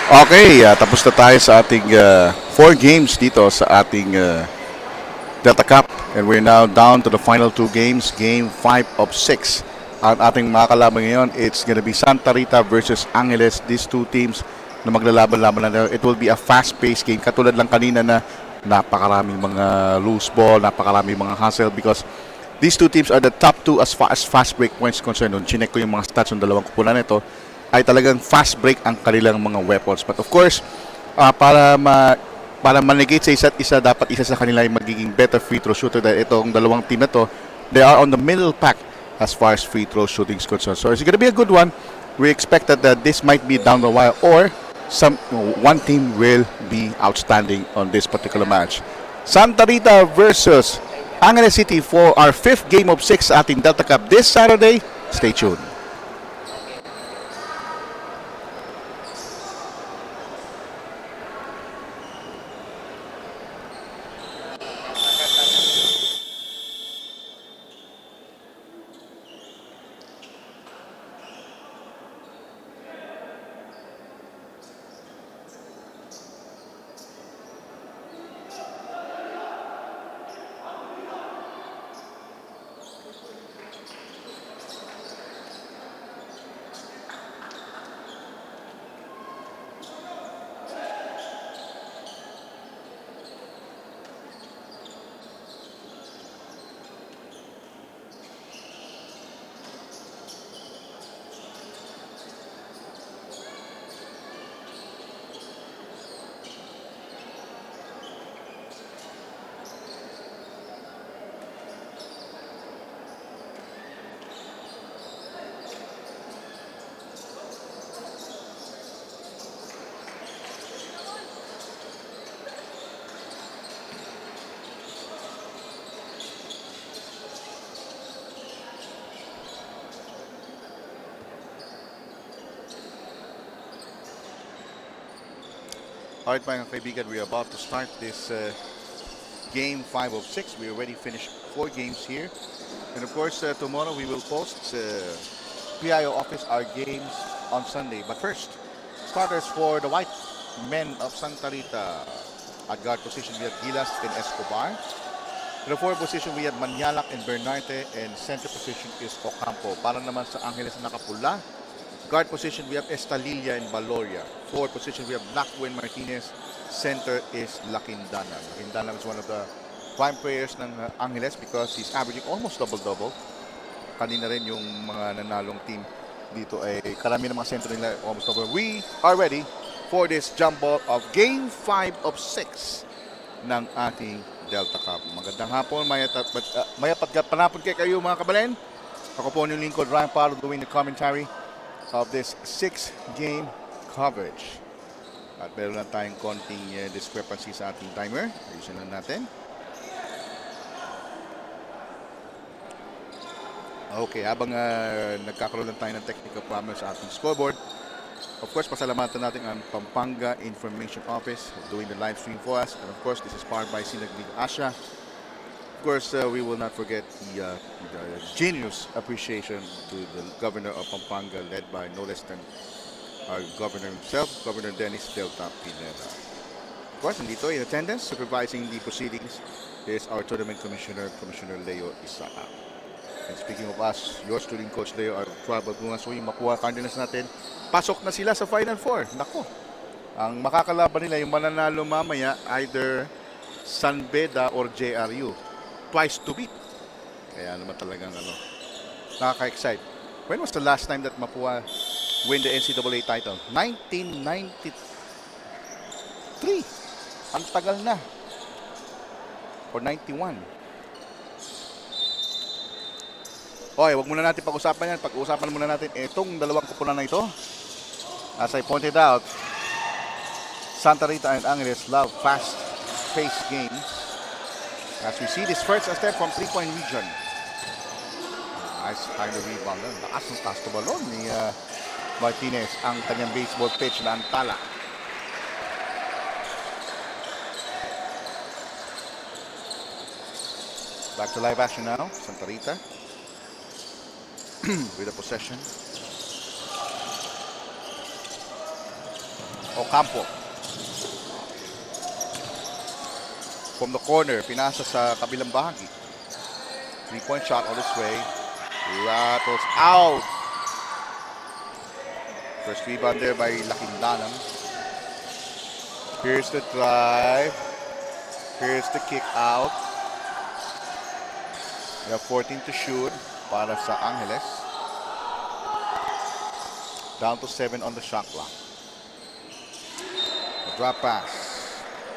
Okay, tapos na tayo sa ating 4 games dito sa ating Delta Cup. And we're now down to the final 2 games, game 5 of 6. Ang ating mga kalaban ngayon, it's gonna be Santa Rita versus Angeles. These two teams na maglalaban-laban na. It will be a fast-paced game. Katulad lang kanina na napakaraming mga loose ball, napakaraming mga hustle because these two teams are the top 2 as far as fast break points concerned. Nung chinek ko yung mga stats ng dalawang kupunan nito, ay talagang fast break ang kanilang mga weapons. But of course, para manegate sa isa't isa, dapat isa sa kanila ay magiging better free throw shooter dahil itong dalawang team na to, they are on the middle pack as far as free throw shooting is concerned. So it's going to be a good one. We expect that this might be down the wire or one team will be outstanding on this particular match. Santa Rita versus Angeles City for our 5th game of 6 sa ating Delta Cup this Saturday. Stay tuned. Alright mga kaibigan, we are about to start this game 5 of 6. We already finished 4 games here. And of course, tomorrow we will post PIO office our games on Sunday. But first, starters for the white men of Santa Rita. At guard position, we have Gilas and Escobar. In the forward position, we have Manialak and Bernarte. And center position is Ocampo. Para naman sa Angeles na nakapula. Guard position, we have Estalilla and Valoria. Forward position, we have Blackwin Martinez. Center is Lakindanan. Lakindanan is one of the prime players ng Angeles because he's averaging almost double-double. Kanina rin yung mga nanalong team dito ay karami ng mga center nila almost double. We are ready for this jump ball of Game 5 of 6 ng ating Delta Cup. Magandang hapon, mayapat panapon kayo mga kabalen. Ako po yung lingkod, Ryan Paro, doing the commentary of this 6-game coverage. At meron lang tayong konting discrepancy sa ating timer. Ayusin lang natin. Okay, habang nagkakaroon lang tayo ng technical problem sa ating scoreboard, of course, pasalamatan natin ang Pampanga Information Office doing the live stream for us. And of course, this is powered by Sinaglig Asia. Of course, we will not forget the generous appreciation to the governor of Pampanga, led by no less than our governor himself, Governor Dennis Delta Pineda. Of course, nandito in attendance, supervising the proceedings, is our tournament commissioner, Commissioner Leo Isaac. And speaking of us, your student coach Leo, our tribal bunga, so yung Mapua Cardinals natin, pasok na sila sa Final Four. Nako, ang makakalaban nila, yung mananalo mamaya, either San Beda or JRU. Twice to beat. Kaya naman talagang nakaka-excite. When was the last time that Mapua win the NCAA title? 1993. Ang tagal na. Or 91. Okay, wag muna natin pag-usapan yan. Pag-usapan muna natin itong dalawang kupunan na ito. As I pointed out, Santa Rita and Angeles love fast-paced games. As we see this first step from 3-point region. Nice kind of rebound. Lakas ng taas to balon ni Martinez. Ang kanyang baseball pitch na antala. Back to live action now. Santa Rita with a possession. Ocampo. From the corner, pinasa sa kabilang bahagi. 3-point shot on its way. Rattles out. First rebound there by Lakindanam. Here's the drive. Here's the kick out. We have 14 to shoot para sa Angeles. Down to 7 on the shot clock. A drop pass.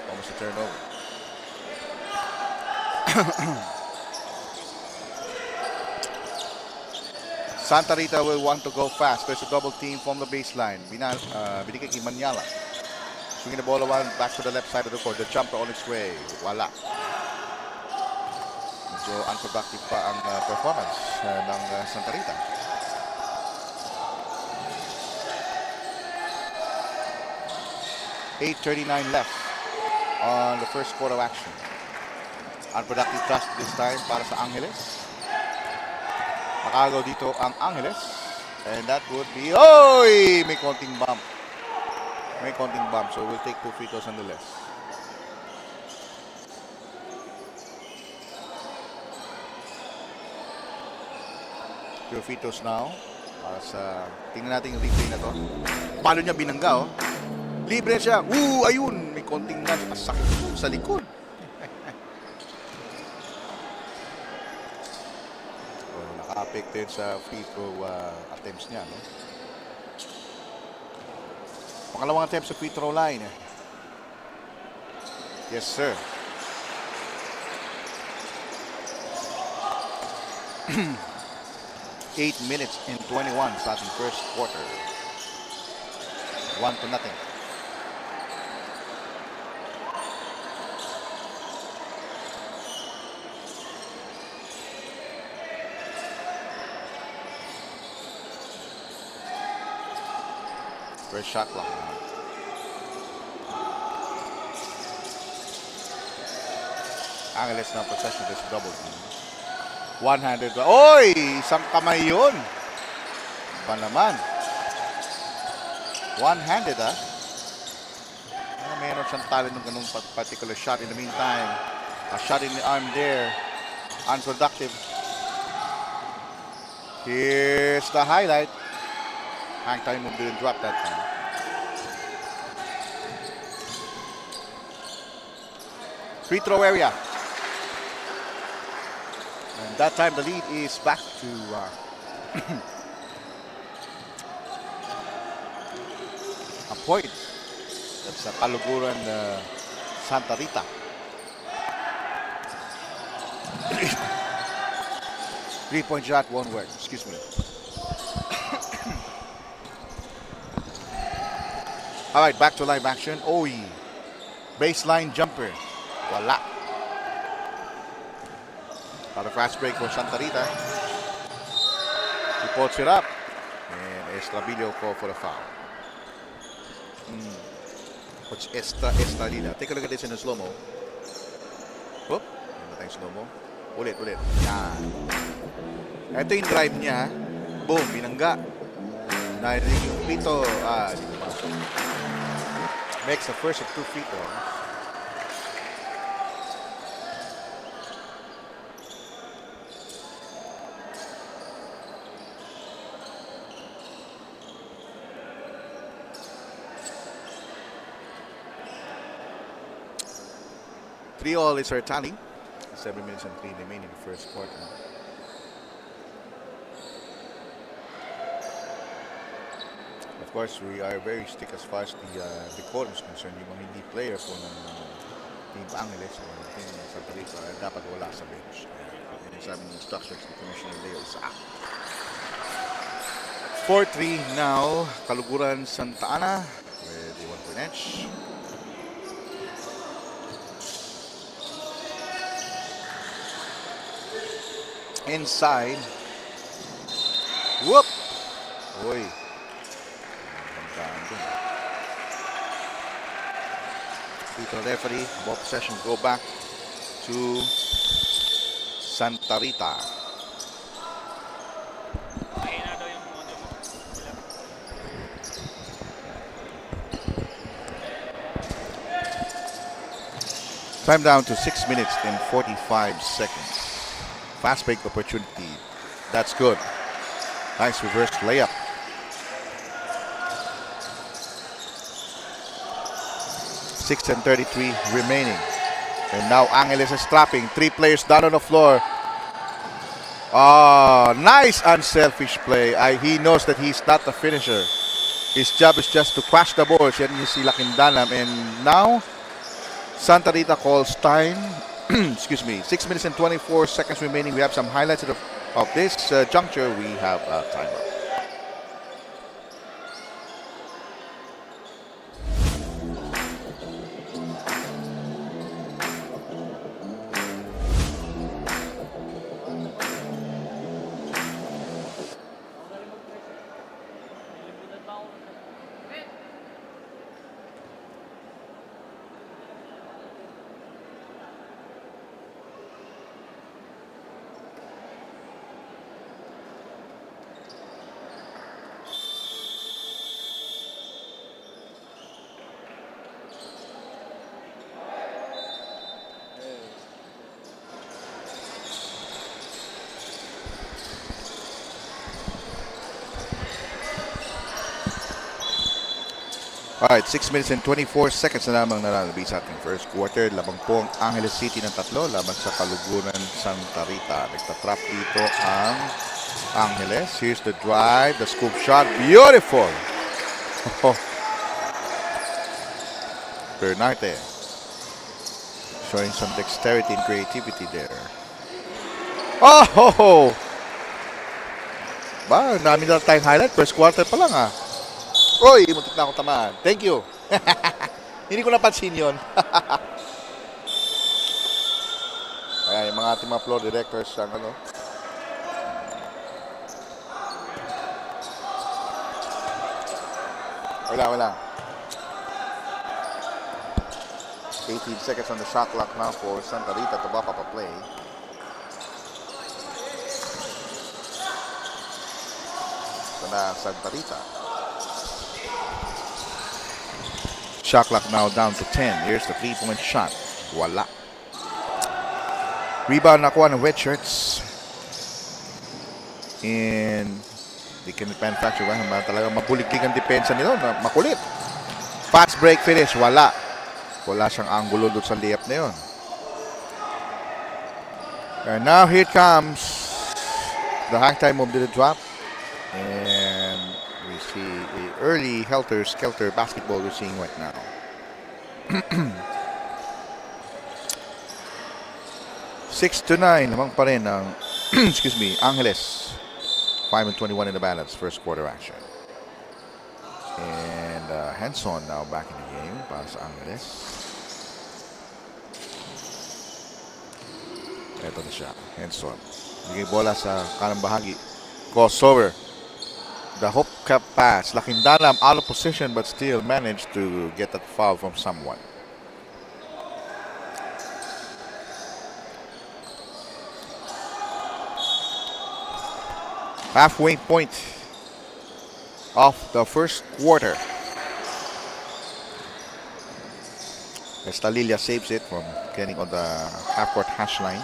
Almost a turnover. Santa Rita will want to go fast. There's a double team from the baseline. Binigay kay Manyala. Swinging the ball around back to the left side of the court. The jumper on its way. Wala. Medyo unproductive pa ang performance ng Santa Rita. .8:39 left on the first quarter action. Unproductive thrust this time para sa Angeles. Makagaw dito ang Angeles. And that would be... Oy! May konting bump. May konting bump. So we'll take 2 free throws nonetheless. Two free throws now. Para sa... Tingnan natin yung replay na to. Paano niya binangga, oh? Libre siya. Ayun! May konting sakit sa likod. Naka-affect din sa free throw attempts niya, no? Pangalawang attempt sa free throw line. Yes, sir. Eight minutes and 21 starting first quarter. 1-0. First shot clock now. Angeles na possession, this double team. One-handed. Oy! Isang kamay yun. Ba naman? One-handed, ha? Meron siyang talent ng ganung particular shot. In the meantime, a shot in the arm there. Unproductive. Here's the highlight. Hang time didn't drop that time. Free throw area. And that time the lead is back to a point. That's a CALOGURAN Santa Rita. Three-point shot won't work. Excuse me. All right, back to live action. Oy. Baseline jumper. Wala. Got a fast break for Santa Rita. He puts it up. And Estrabillo called for the foul. Coach Estralida. Take a look at this in the slow-mo. Whoop. Ano tayong slow-mo? Ulit. Yan. Ito yung drive niya. Boom. Binangga. Narinig yung pito. Di pumasok. Makes the first of 2 free throws. Three all is our tally. 7 minutes and 3 remaining in the first quarter. Of course, we are very strict as far as the quorum is concerned. Yung mga hindi player po ng Team Angeles o Team Santa Rita dapat wala sa bench. Yan sabi ng instructions ni Commissioner Leo Sa. 4-3 now. CALOGURAN Santa Ana with the 1-point edge. Inside. Whoop! Oy. The referee, ball possession go back to Santa Rita. Time down to 6 minutes and 45 seconds. Fast break opportunity. That's good. Nice reverse layup. 6:33 remaining. And now Angeles is trapping. 3 players down on the floor. Nice unselfish play. He knows that he's not the finisher. His job is just to crash the boards. Yan yung si Lakindanam. And now, Santa Rita calls time. Excuse me. 6 minutes and 24 seconds remaining. We have some highlights of this juncture. We have a timeout. Alright, 6 minutes and 24 seconds na lamang nalalabi sa ating first quarter. Labang po ang Angeles City ng 3 laban sa Caluguran Santa Rita. Nagtatrap dito ang Angeles. Here's the drive, the scoop shot. Beautiful! Fernando showing some dexterity and creativity there. Oh! Ba, namin na tayong highlight. First quarter pa lang Oy, muntik na ako tamaan. Thank you. Hindi ko napansin yun. Ayan, yung mga ating mga floor directors ang Wala. 18 seconds on the shot clock now for Santa Rita to bop up a play. Ito na Santa Rita. Shot clock now down to 10. Here's the 3-point shot. Wala. Rebound nakuha ng red shirts. And they can manufacture. Talagang mabuliglig ang depensa nila. Makulit. Fast break finish. Wala. Wala siyang angulo doon sa layup na yun. And now here it comes. The hang time move to the drop. And we see the early helter-skelter basketball we're seeing right now. 6-9 lamang pa rin ang excuse me, Angeles. 5-21 in the balance, first quarter action. And Henson now back in the game para sa Angeles. Ito na siya, Henson. Bigay bola sa kanang bahagi. Crossover. The hook cap pass. Lakindanam out of position but still managed to get that foul from someone. Halfway point of the first quarter. Estalilia saves it from getting on the half-court hash line.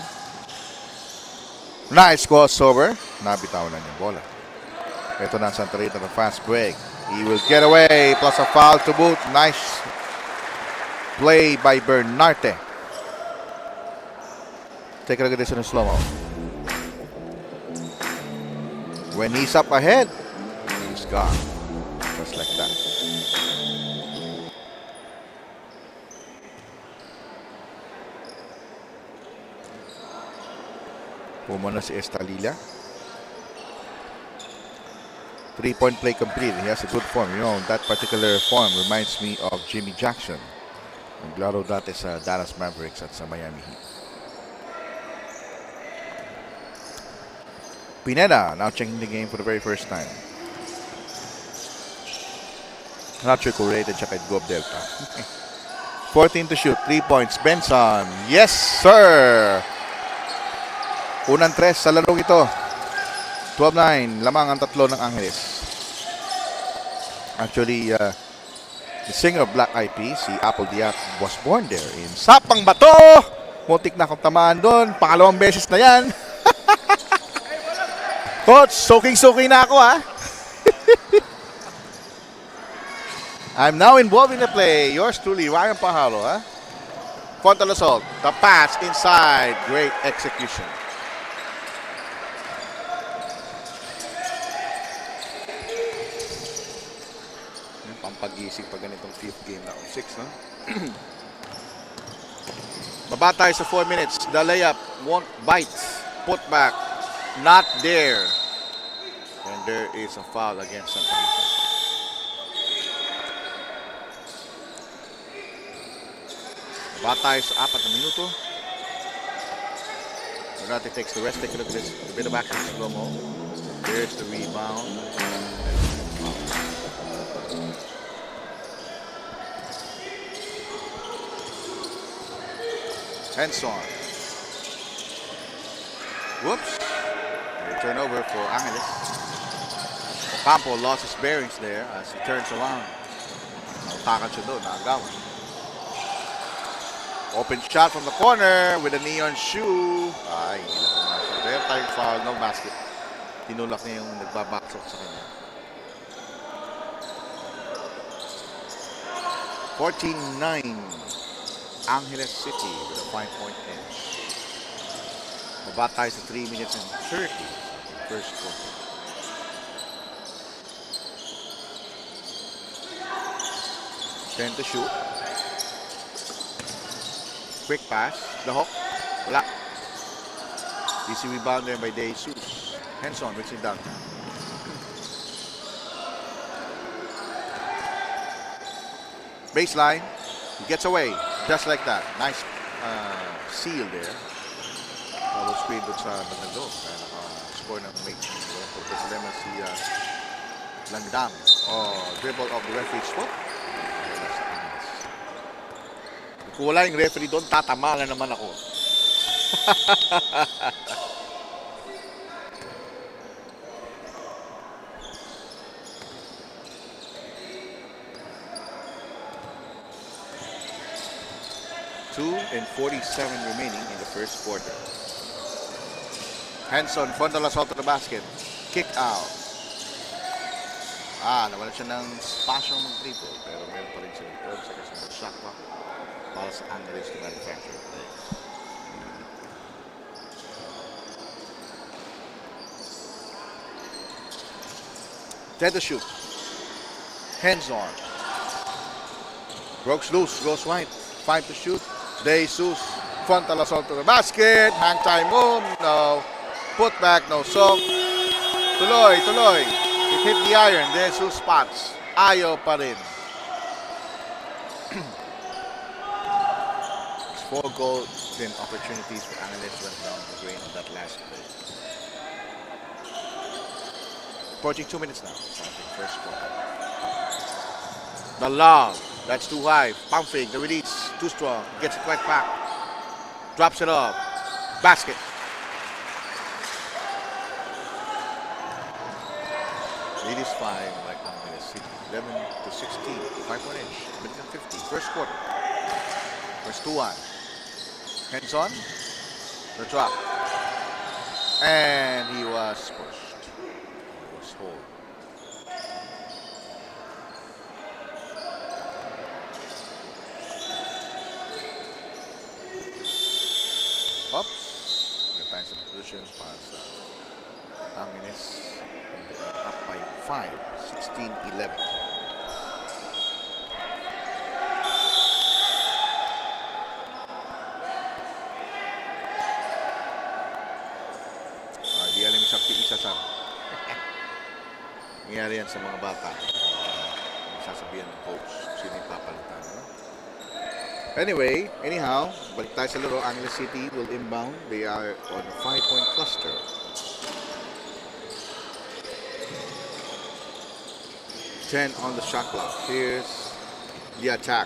Nice crossover. Nabitaw na yung bola. Ito na Santa Rita, the fast break. He will get away, plus a foul to boot. Nice play by Bernarte. Take a look at this in a slow-mo. When he's up ahead, he's gone. Just like that. Pumuna si Estalilla. 3-point play complete. He has a good form. You know, that particular form reminds me of Jimmy Jackson. Naglaro dati sa Dallas Mavericks at sa Miami Heat. Pineda now checking the game for the very first time. Not sure kung rated siya kay Gob Delta. 14 to shoot. 3 points. Benson. Yes, sir! Unang 3 sa larong ito. 12-9. Lamang ang tatlo ng Angeles. Actually, The singer of Black Eyed Peas, si Apple Diat, was born there in Sapang Bato. Muntik na akong tamaan doon. Pangalawang beses na yan. Coach, soking-soking na ako ha. I'm now involved in the play. Yours truly, Ryan Pahalo ha. Frontal assault. The pass inside. Great execution. Pampagising pag ganitong fifth game na 6, no? Baba tayo sa 4 minutes. The layup won't bite. Put back. Not there. And there is a foul against Santa Rita. Baba tayo sa 4 na minuto. Renate takes the rest. Take a look at this. A bit of action slow-mo. There's the rebound. Henson. Whoops. Turnover for Angeles. Campo lost his bearings there as he turns around. Takan siya doon. Naagawan. Open shot from the corner with a neon shoe. Ay, hindi na pumasok. There tayong foul. No basket. Tinulak niya yung nagbabaksok sa kanya. 14-9. Angeles City with a 5-point edge. Baba tayo sa 3 minutes and 30 first quarter. Then to shoot. Quick pass. The hook. Wala. Easy rebound there by Jesus. Henson brings it down. Baseline. He gets away. Just like that. Nice seal there. Double screen doon sa Bernardo. Kaya naka-score ng mate. Problema si Langdam. Dribble of the referee's foot. Kung wala yung referee doon, tatama na naman ako. and 47 remaining in the first quarter. Henson, frontal assault to the basket. Kick out. Nawala siya ng spasyong mag-triple. Pero meron pa rin siya 12 seconds na shot clock para sa Angeles to manufacture plays. Dead to shoot. Hands on. Brooks loose, goes right. 5 to shoot. Jesus. Frontal assault to the basket. Hang time move. No. Put back, no soak. Tuloy, tuloy. It hit the iron. Jesus spots. Ayaw pa rin. 4 golden opportunities for Angeles went down the drain on that last play. Approaching 2 minutes now. Starting first quarter. The lob. That's too high. Pump fake. The release. Too strong. Gets it right back. Drops it off. Basket. Lead is 5 right now. 11 to 16. 5-point inch. Minute and 50. First quarter. First 2-1. Hands on. The drop. And he was pushed. He was hold. Oops. The time substitution pass. Angeles up by 5. 16-11. Di alam yung sakti isa sa nangyari yan sa mga bata. Sasabihan ng coach sino yung papalitan. No? Anyway, anyhow, balik tayo sa laro. Angeles City will inbound. They are on a 5-point cluster. Ten on the shot clock. Here's the attack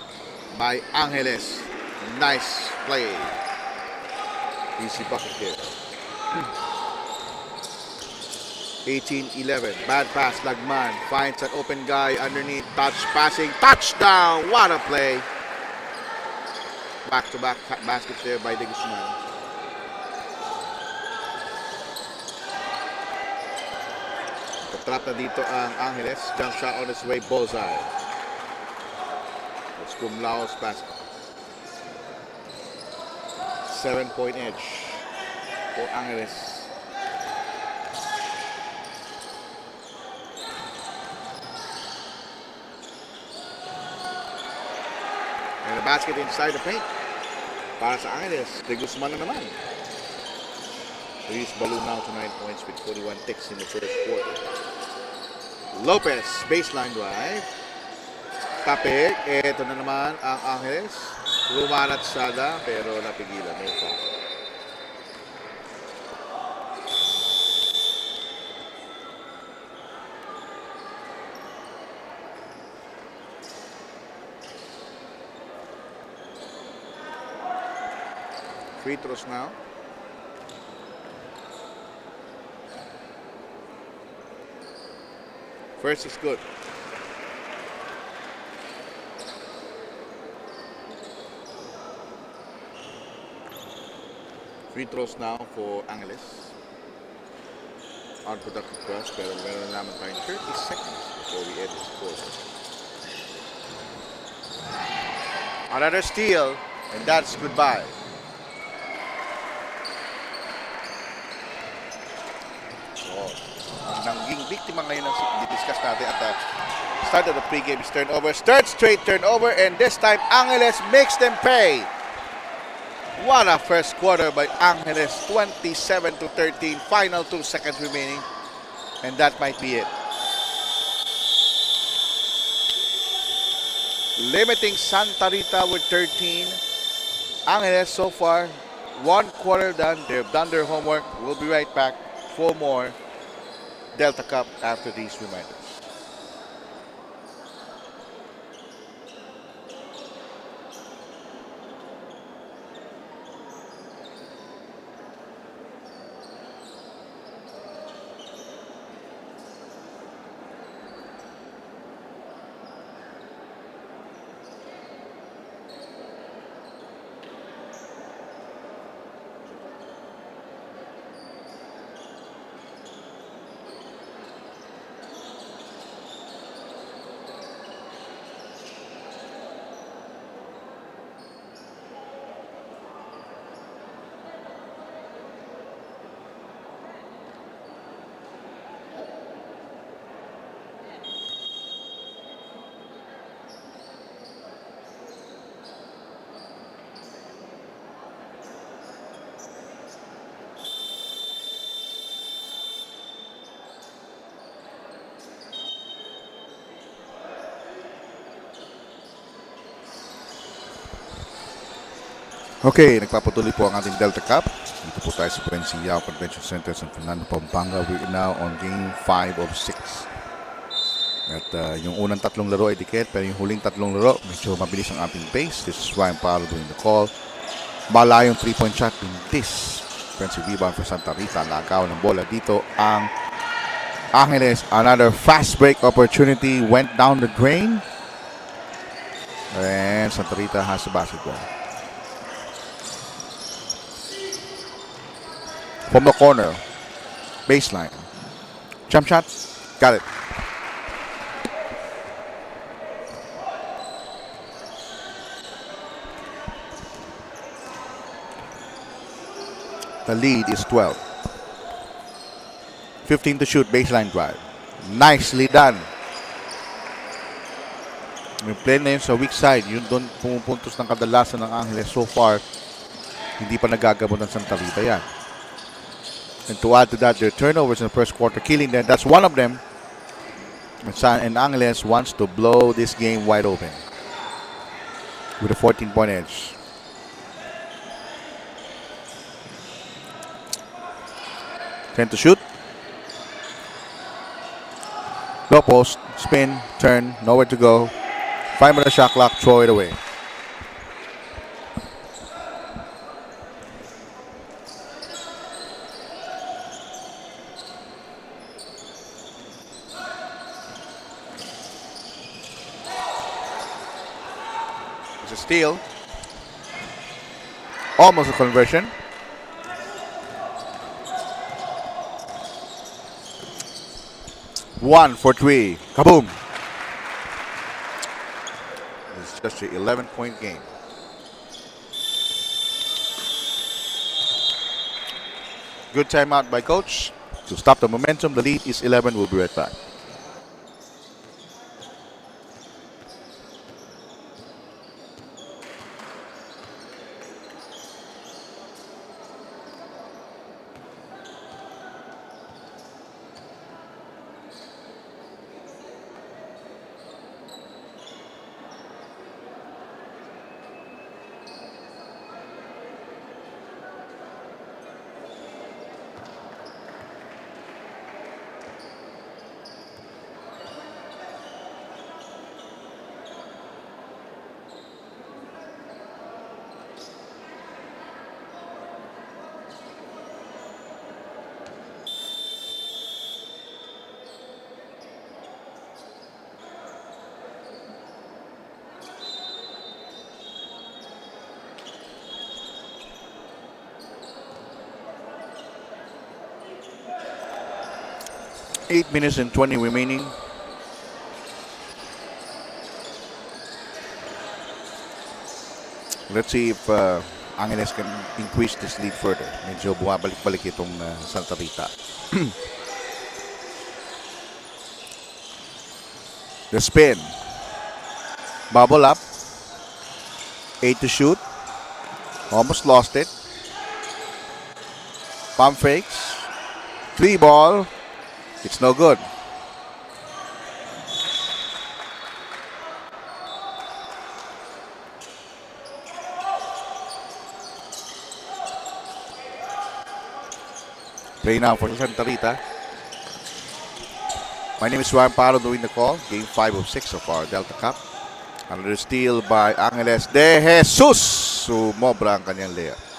by Angeles. Nice play. Easy bucket here. 18-11. Bad pass, Lagman finds an open guy underneath. Touch passing, touchdown! What a play! Back-to-back baskets there by De Guzman. Trap na dito ang Angeles. Jump shot on its way, bullseye. It's Kumlao's basket. 7-point edge for Angeles. And the basket inside the paint. Para sa Angeles, De Guzman na naman. He's balloon now to 9 points with 41 ticks in the first quarter. Lopez, baseline drive. Kapit, eto na naman ang Angeles. Rumanat sada pero napigilan. May foul. Free throws now. First is good. Free throws now for Angeles. Unproductive cross, pero meron naman tayong 30 seconds before we end this quarter. Another steal, and that's goodbye. Naging biktima ngayon ng discuss natin at the start of the pregame is turnover. Third straight turnover, and this time Angeles makes them pay. What a first quarter by Angeles, 27-13. Final 2 seconds remaining, and that might be it. Limiting Santa Rita with 13. Angeles so far, 1 quarter done. They've done their homework. We'll be right back for more Delta Cup after these reminders. Okay, nagpapatuloy po ang ating Delta Cup. Dito po tayo sa GUIAO Convention Center sa Fernando, Pampanga. We're now on game 5 of 6. At yung unang tatlong laro ay dikit, pero yung huling tatlong laro, medyo mabilis ang ating pace. This is why I'm proud of doing the call. Malayong 3-point shot in this. Defensive rebound for Santa Rita. Lagaw ng bola dito ang Angeles. Another fast break opportunity went down the drain. And Santa Rita has the basketball. From the corner, baseline, jump shot, got it. The lead is 12. 15 to shoot, baseline drive. Nicely done. Yung play na yun sa weak side, yun doon pumupuntos ng kadalasan ng Angeles so far. Hindi pa nagagamot ng Santa Rita yan. And to add to that, their turnovers in the first quarter, killing them. That's one of them. And Angeles wants to blow this game wide open with a 14-point edge. Tend to shoot. Low post, spin, turn, nowhere to go. 5-minute shot clock, throw it away. It's a steal. Almost a conversion. One for three. Kaboom. It's just an 11-point game. Good timeout by coach to stop the momentum. The lead is 11. We'll be right back. Eight minutes and 20 remaining. Let's see if Angeles can increase this lead further. Medyo bumabalik-balik itong Santa Rita. The spin. Bubble up. 8 to shoot. Almost lost it. Pump fakes. 3 ball. It's no good. Play now for Santa Rita. My name is Juan Paro doing the call. Game 5 of 6 of our Delta Cup. Another steal by Angeles de Jesus. Sumobra ang kanyang layup.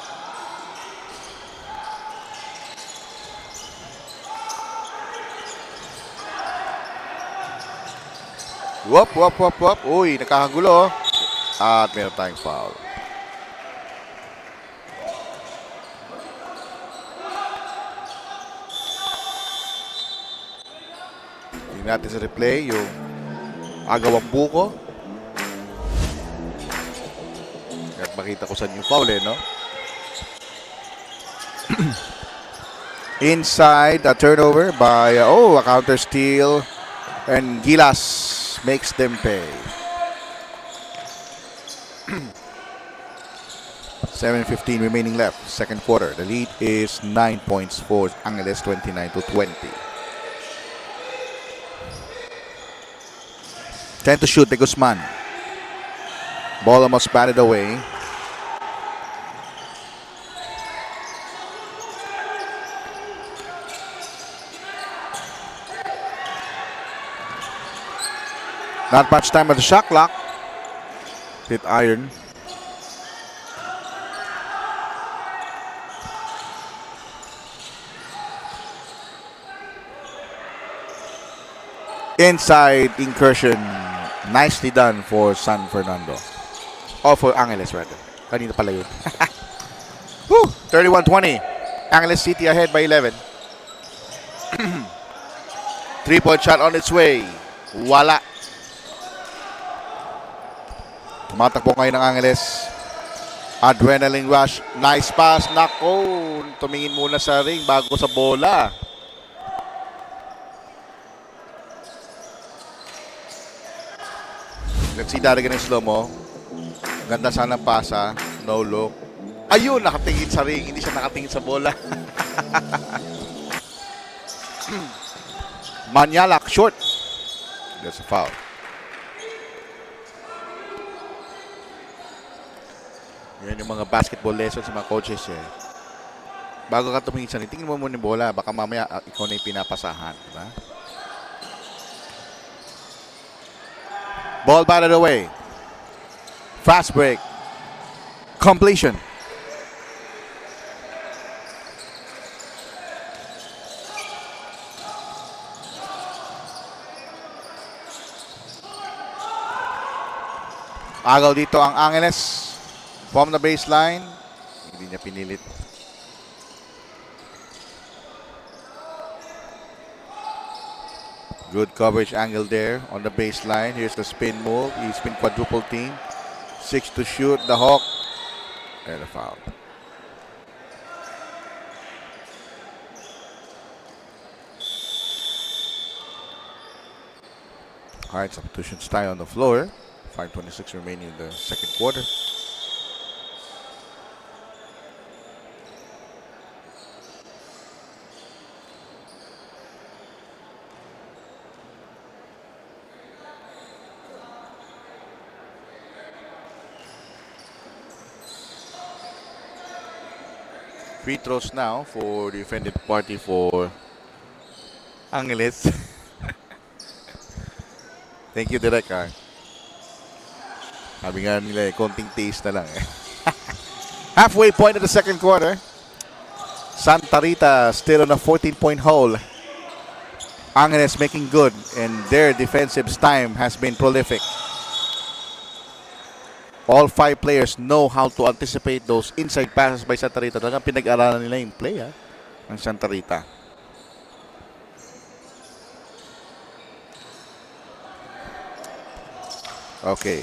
Wop, wop, wop, wop. Uy, nakakagulo. At meron tayong foul. Tingnan natin sa replay yung agawang buko. At makita ko saan yung foul no? Inside, a turnover by, a counter steal. And Gilas makes them pay. 7:15 remaining left, second quarter. The lead is 9 points for Angeles, 29-20. 10 to shoot, de Guzman. Ball almost batted away. Not much time at the shot clock. Hit iron. Inside incursion. Nicely done for San Fernando. Or for Angeles rather. Kanina pala yun. 31-20. Angeles City ahead by 11. 3-point shot on its way. Wala. Tumatakbo ngayon ng Angeles. Adrenaline rush. Nice pass. Nako. Tumingin muna sa ring bago sa bola. Let's see that again in slow-mo. Ganda sana pasa. No look. Ayun, nakatingin sa ring. Hindi siya nakatingin sa bola. Manyalak, short. That's a foul. Yan yung mga basketball lessons sa mga coaches eh. Bago ka tumingin sa ring, tingin mo muna yung bola. Baka mamaya ikaw na yung pinapasahan. Diba? Ball batted away. Fast break. Completion. Agaw dito ang Angeles. From the baseline. Hindi niya pinilit. Good coverage angle there on the baseline. Here's the spin move. He spin quadruple team. 6 to shoot. The Hawk. And a foul. Alright, substitutions tie on the floor. 5:26 remaining in the second quarter. Free throws now for the offended party for Angeles. Thank you, Direk. Sabi nga nila konting taste na lang. Halfway point of the second quarter. Santa Rita still on a 14-point hole. Angeles making good, and their defensive time has been prolific. All 5 players know how to anticipate those inside passes by Santa Rita. Talagang pinag-aralan nila yung play ng Santa Rita. Okay.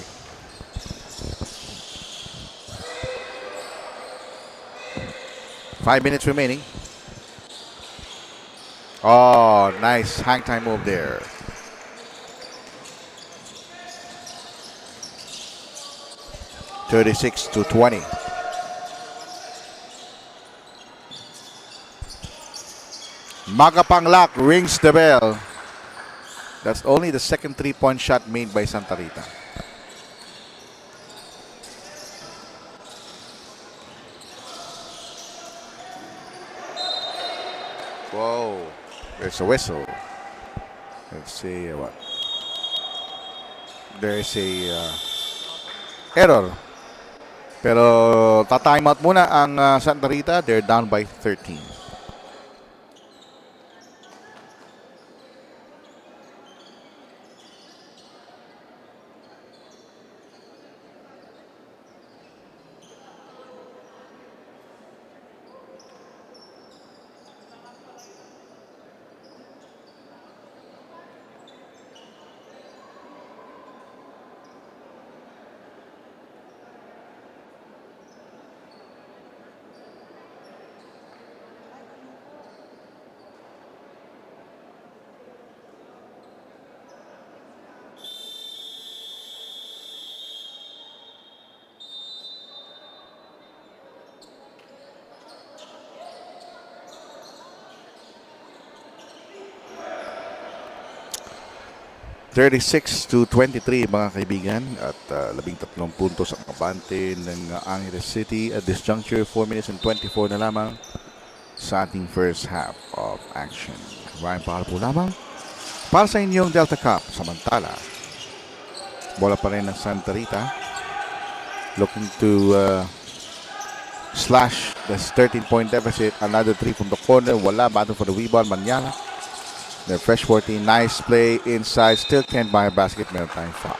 Five minutes remaining. Oh, nice hang time move there. (36-20). Magapanglak rings the bell. That's only the second 3-point shot made by Santa Rita. Whoa, there's a whistle. Let's see what. There's a error. Pero ta-time out muna ang Santa Rita. They're down by 13. (36-23) mga kaibigan, at 13 puntos ang kabante ng Angeles City at this juncture. 4 minutes and 24 na lamang sa ating first half of action. Ryan Pahal po lamang para sa inyong Delta Cup. Samantala, bola pa rin ng Santa Rita, looking to slash the 13-point deficit. Another 3 from the corner. Wala. Battle for the rebound. Manyala. The fresh 14, nice play inside, still can't buy a basket, meron tayong foul.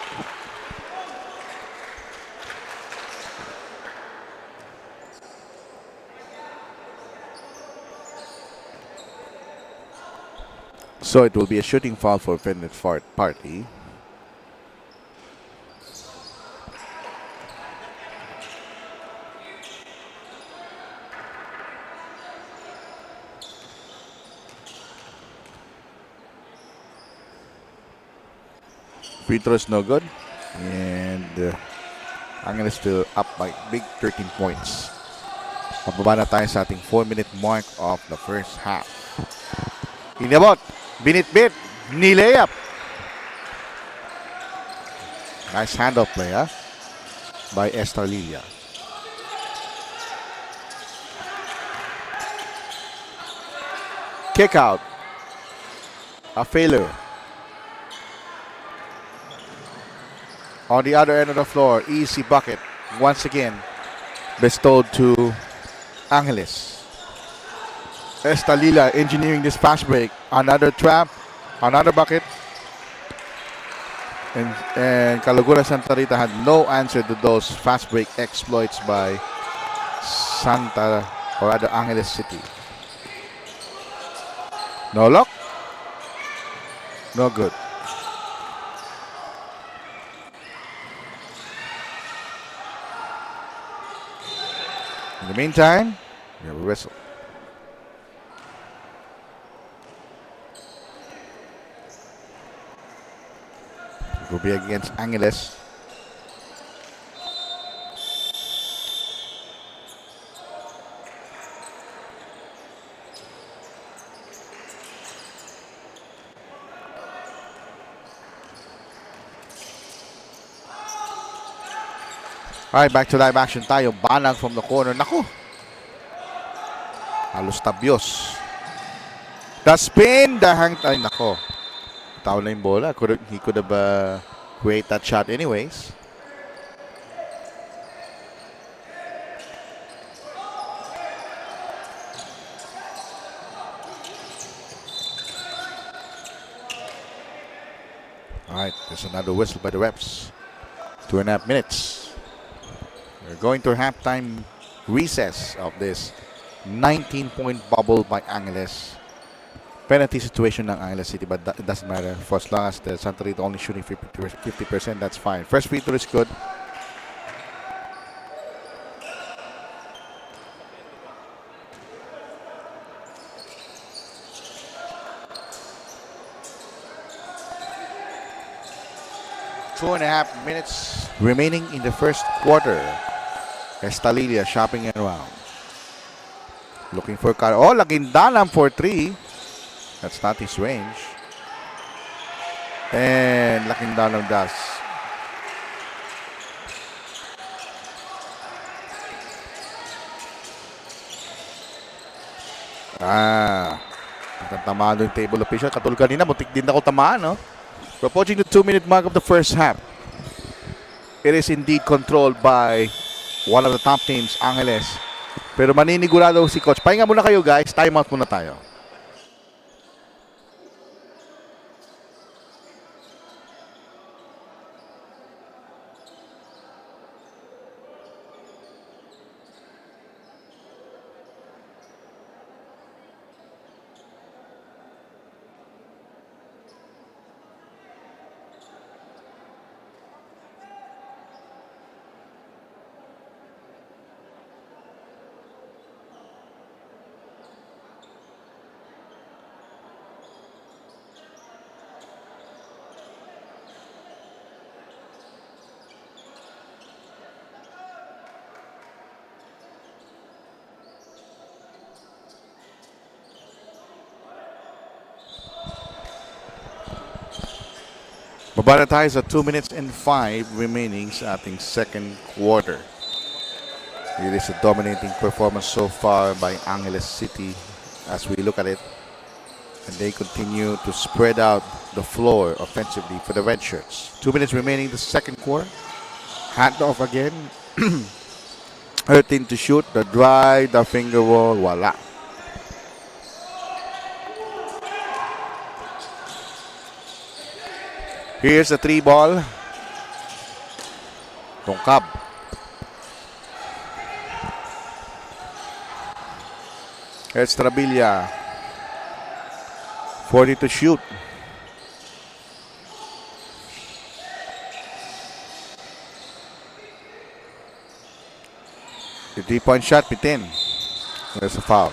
So it will be a shooting foul for offended party. Free throw is no good. And Angeles still up by big 13 points. Mababa na tayo sa ating 4-minute mark of the first half. Inabot. Binit-bit. Nilayap. Nice handoff play by Esther Lilia. Kick out. A failure. On the other end of the floor, easy bucket once again bestowed to Angeles. Estalila engineering this fast break. Another trap, another bucket. And Caloguran Santa Rita had no answer to those fast break exploits by Santa, or rather Angeles City. No luck. No good. In the meantime, we have a whistle. It will be against Angeles. Alright, back to live action tayo. Banang from the corner. Naku! Halos tabyos. The spin! The hang... Ay, nako. Tao na yung bola. He could have created that shot anyways. Alright, there's another whistle by the refs. 2.5 minutes. We're going to halftime recess of this 19-point bubble by Angeles. Penalty situation ng Angeles City, but it doesn't matter. For as long as the Santa Rita only shooting 50%, that's fine. First free throw is good. Two and a half minutes remaining in the first quarter. Estalilia shopping around. Looking for car. Oh, Lagindalam for 3. That's not his range. And Lagindalam does. Tamaan yung table official. Katulad kanina, mutik din ako tamaan, no? We're approaching the 2-minute mark of the first half. It is indeed controlled by one of the top teams, Angeles. Pero maninigurado si Coach. Pahinga muna kayo, guys. Time out muna tayo. Mabara tayo sa 2 minutes and 5 remaining sa ating second quarter. It is a dominating performance so far by Angeles City as we look at it. And they continue to spread out the floor offensively for the red shirts. 2 minutes remaining the second quarter. Hand off again. 13 to shoot. The drive, the finger roll, voila. Here's the 3 ball. Tongkab. Here's Trabilla. 40 to shoot. The 3-point shot, pitin. There's a foul.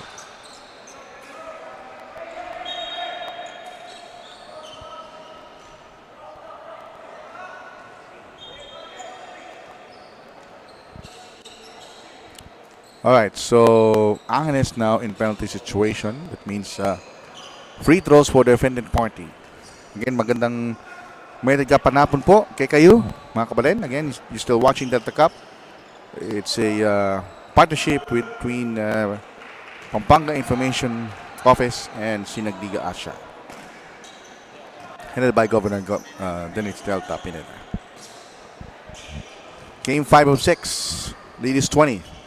All right, so Angeles now in penalty situation. That means free throws for the defendant party. Again, magandang may nagkapanapon po kay kayo, mga kabalen. Again, you're still watching Delta Cup. It's a partnership between Pampanga Information Office and Sinagdiga Asya. Headed by Governor Dennis Delta Pineda. Game 5 of 6. Lead is 20.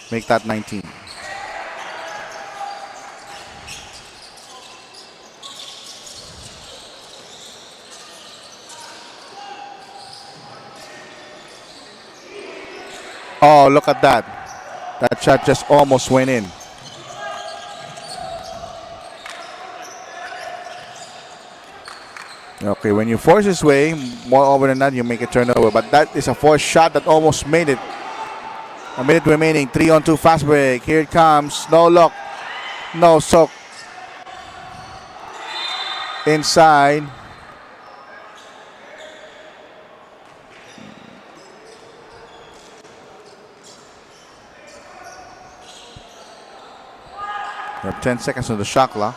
Make that 19. Oh, look at that. That shot just almost went in. Okay, when you force his way, more over than that, you make a turnover. But that is a forced shot that almost made it. A minute remaining. 3-on-2 fast break. Here it comes. No look. No soak. Inside. We have 10 seconds on the shot clock.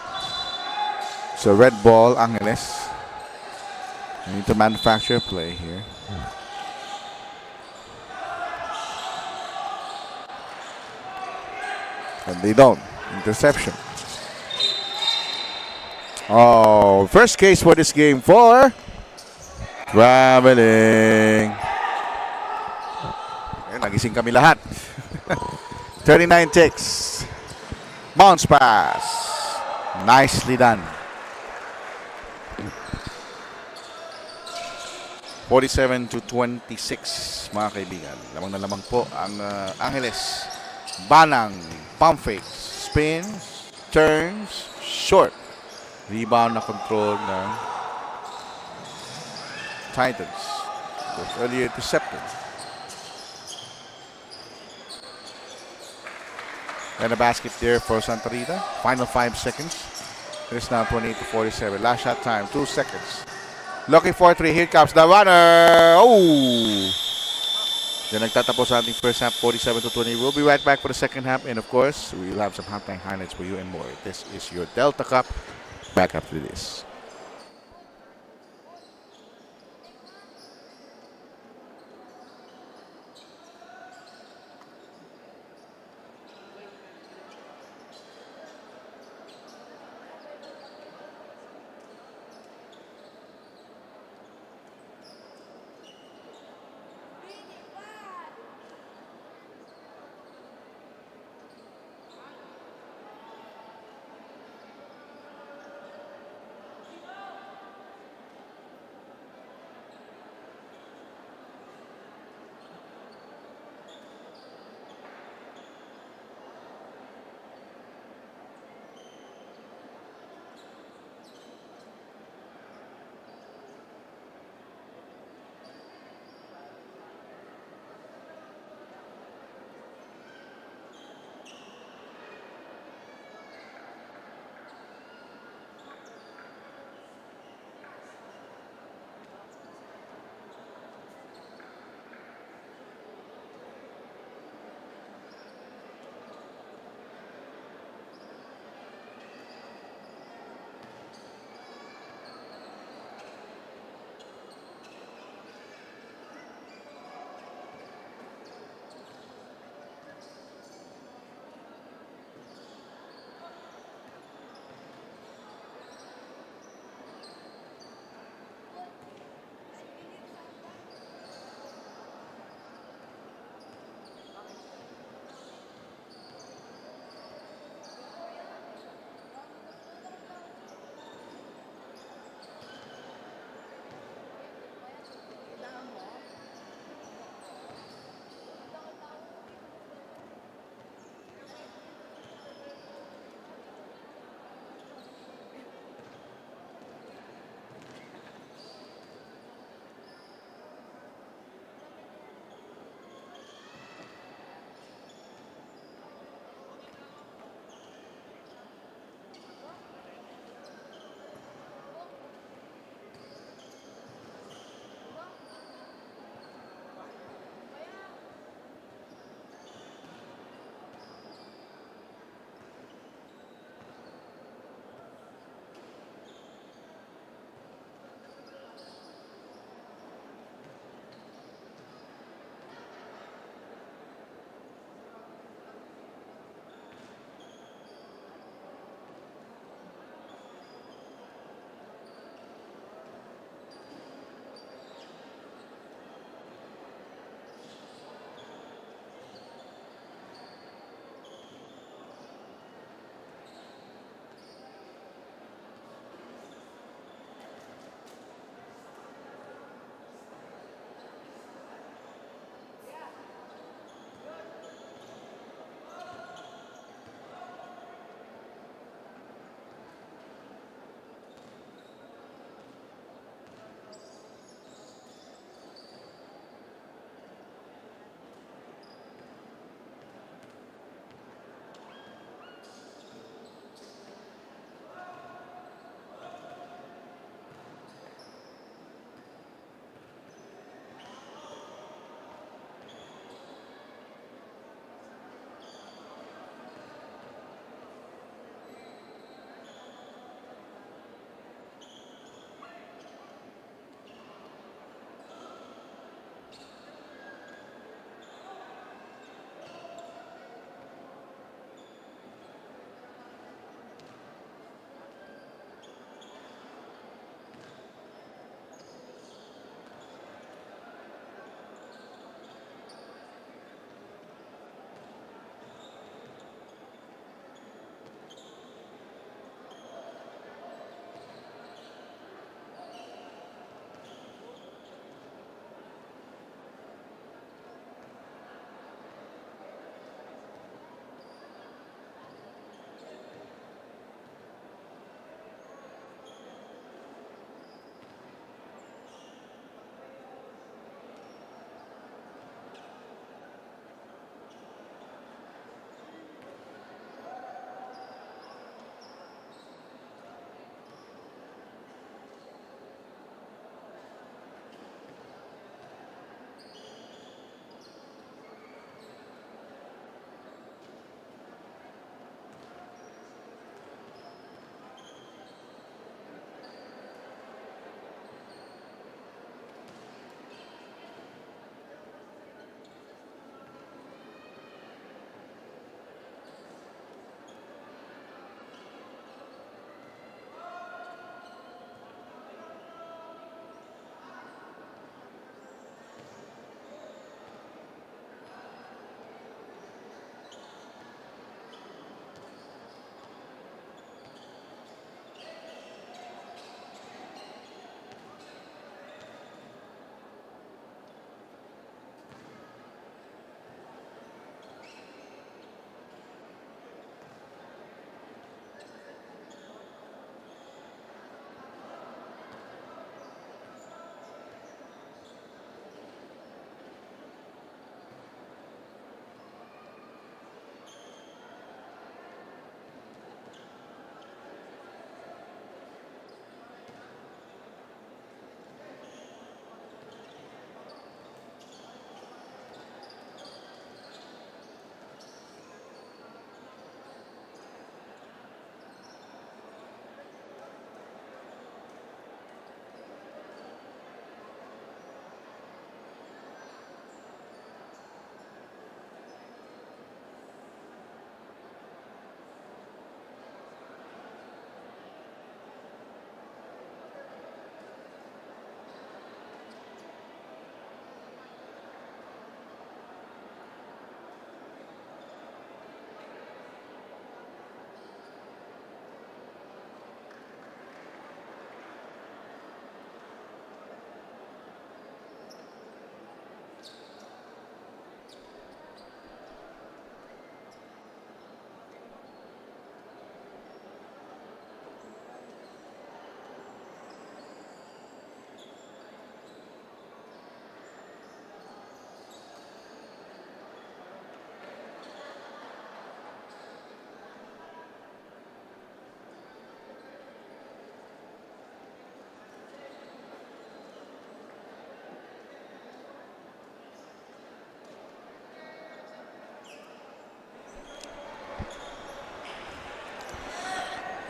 So red ball, Angeles. We need to manufacture a play here. And they don't. Interception. Oh, first case for this game for traveling. Nagising kami lahat. 39 ticks. Bounce pass. Nicely done. 47-26, mga kaibigan. Lamang na lamang po ang Angeles. Banang, pump fake, spins, turns, short. Rebound na control ng Titans. Was earlier intercepted. And a basket there for Santa Rita. Final 5 seconds. It is now 28-47. Last shot time, 2 seconds. Looking for 3. Here comes the runner. Oh! Then nagtatapos sa ating first half, 47-20. We'll be right back for the second half. And of course, we'll have some halftime highlights for you and more. This is your Delta Cup. Back after this.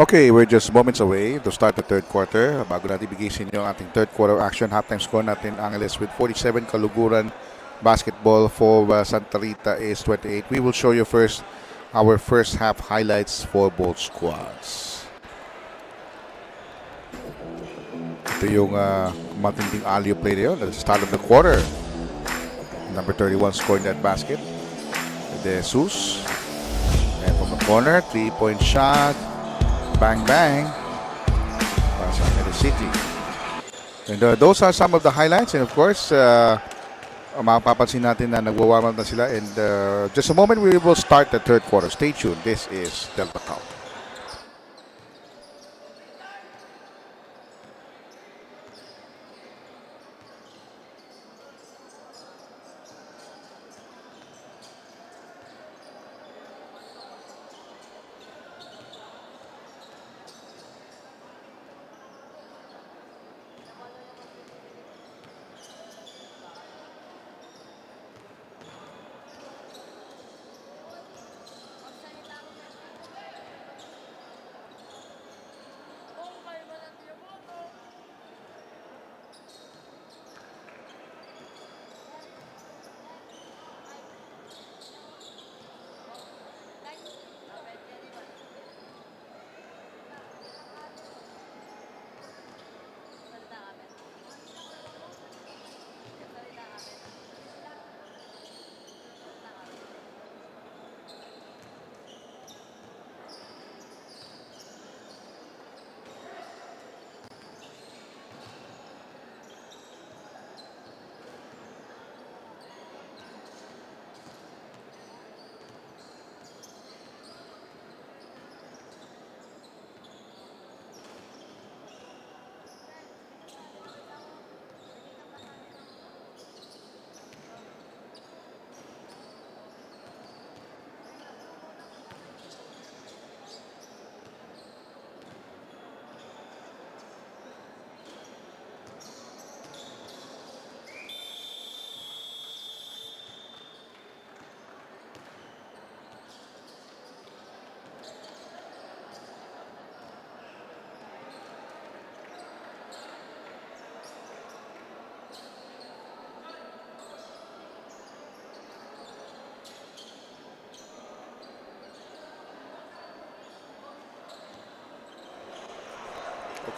Okay, we're just moments away to start the third quarter. Bago natin ibigay sa inyo ang ating third quarter action, halftime score natin, Angeles with 47, Caluguran basketball for Santa Rita is 28. We will show you first our first half highlights for both squads. Ito yung matinding alley play na yun at the start of the quarter. Number 31 scoring that basket. De Jesus. And from the corner, 3-point shot. Bang, bang. Para sa Angeles City. And those are some of the highlights. And of course, mapapansin natin na nagwa-warm up na sila. And just a moment, we will start the third quarter. Stay tuned. This is Delta Cup.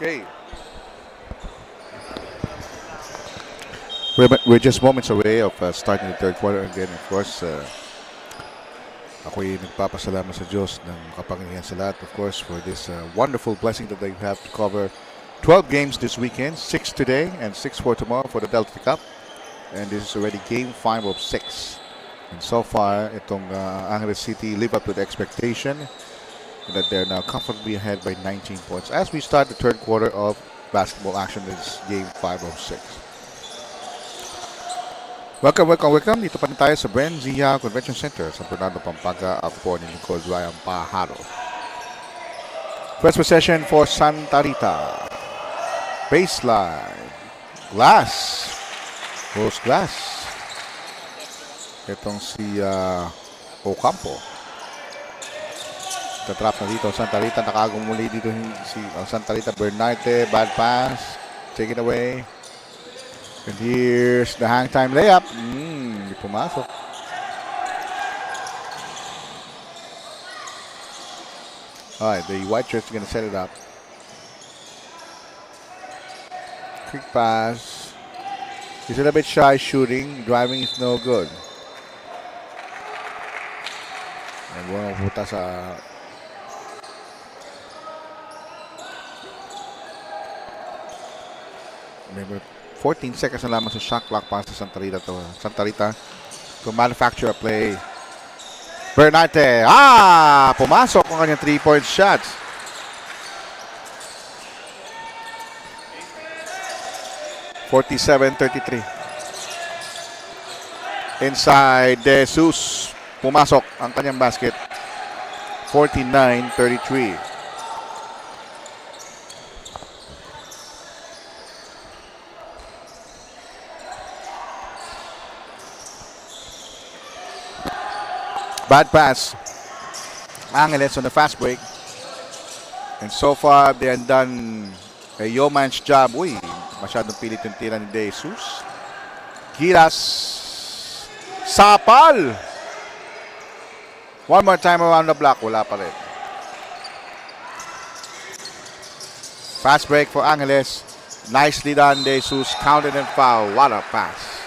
Okay. We're just moments away of starting the third quarter again. Of course, ako'y nagpapasalamat sa Diyos ng kapangyarihan sa lahat, of course, for this wonderful blessing that they have to cover 12 games this weekend, 6 today and 6 for tomorrow for the Delta Cup. And this is already game 5 of 6. And so far, itong Angeles City live up to the expectation that they're now comfortably ahead by 19 points as we start the third quarter of basketball action. This game 5 of 6. Welcome. Dito pa rin tayo sa BREN Convention Center sa FERNANDO, Pampanga. Ako po ni Nicole Ryan Pajaro. First possession for Santa Rita. Baseline. Glass. Rose Glass. Itong si Ocampo. Tatrap na dito Santa Rita. Nakagong muli dito si Santa Rita. Bernarte. Bad pass. Take it away. And here's the hang time layup. Hindi pumasok. Alright, the white shirts are going to set it up. Quick pass. He's a little bit shy shooting. Driving is no good. And buwan pupunta sa remember 14 seconds na lamang sa shot clock para sa Santa Rita to manufacture a play. Bernarte. Pumasok ang kanyang 3-point shots. (47-33). Inside, De Jesus. Pumasok ang kanyang basket. 49-33. Bad pass. Angeles on the fast break. And so far, they have done a yeoman's job. Uy, masyadong pilit yung tira ni De Jesus. Giras. Sapal! One more time around the block. Wala pa rin. Fast break for Angeles. Nicely done, De Jesus. Counted and foul. What a pass.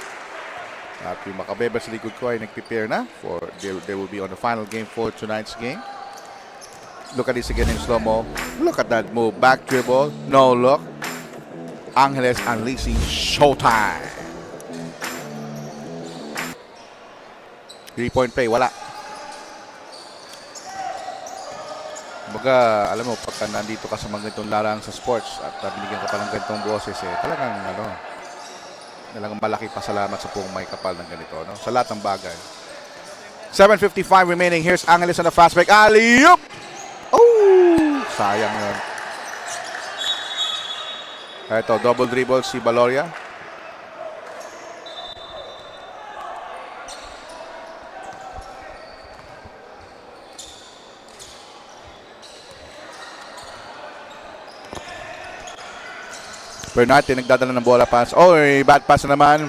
At yung makabeba sa likod ko ay nag-prepare na for they will be on the final game for tonight's game. Look at this again in slow-mo. Look at that move. Back dribble. No look. Angeles unleashing showtime. 3-point play. Wala. Baga, alam mo, pagka nandito ka sa mga ganitong larang sa sports at binigyan ka pa ng ganitong boses, talagang malaki pasalamat sa pong may kapal ng ganito, no? Sa lahat ng bagay. 7:55 remaining. Here's Angeles on the fast break. Alley-oop! Oh! Sayang yun. Ito, double dribble si Valoria. Bernate nagdadala ng bola pass. Oh, bad pass na naman.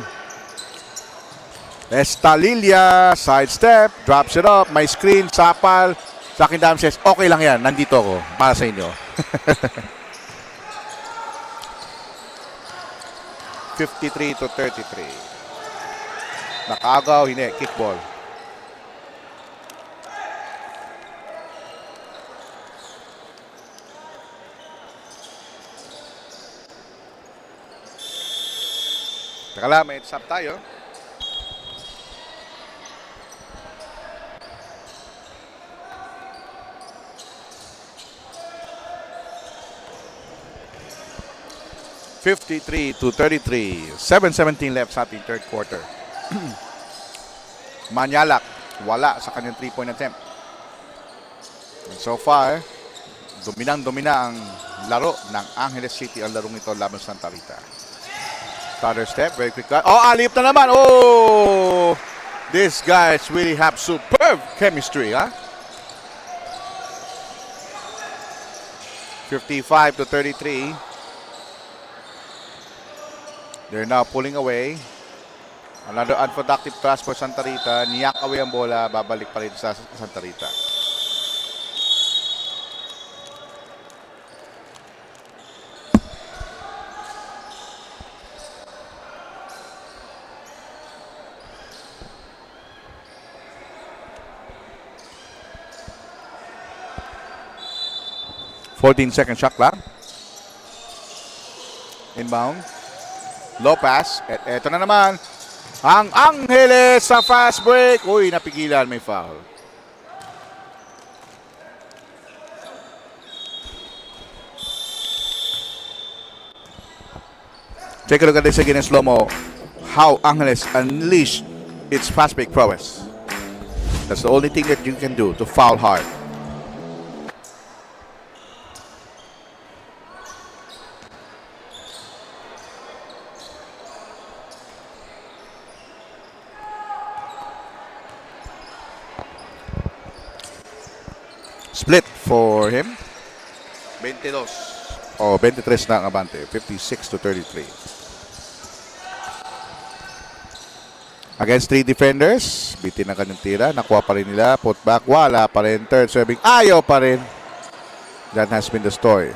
Estalilla, sidestep, drops it up, may screen, sapal. Sa akin dam says, okay lang yan, nandito ako para sa inyo. 53-33. Nakagaw, hindi, kickball. Teka lang, may stop tayo. (53-33). 7:17 left sa ating third quarter. Manyalak, wala sa kanyang 3-point attempt. And so far, dominang-domina ang laro ng Angeles City ang larong ito laban sa Santa Rita. Starter step, very quick cut. Oh, alip na naman. Oh! These guys really have superb chemistry, huh? 55-33. They're now pulling away. Another unproductive pass for Santa Rita. Niyak away ang bola. Babalik pa rin sa Santa Rita. Second shot clock. Inbound. Low pass. At eto na naman. Ang Angeles sa fast break. Uy, napigilan. May foul. Take a look at this again in slow-mo. How Angeles unleashed its fast break prowess. That's the only thing that you can do to foul hard. Split for him. 22. O, 23 na ang abante. 56-33. Against 3 defenders. Bitin ang kanyang tira. Nakuha pa rin nila. Put back. Wala pa rin. Third serving. Ayaw pa rin. That has been the story.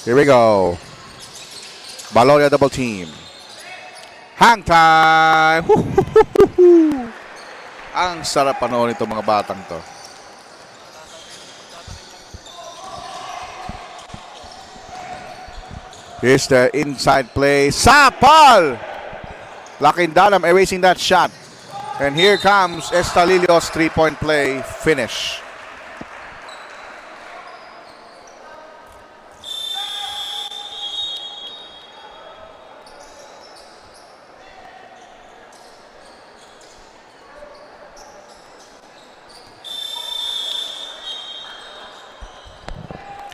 Here we go. Valoria double team. Hang time. Ang sarap panoorin itong mga batang to. Here's the inside play. Sapal! Lakindalam erasing that shot. And here comes Estalillo's 3-point play. Finish.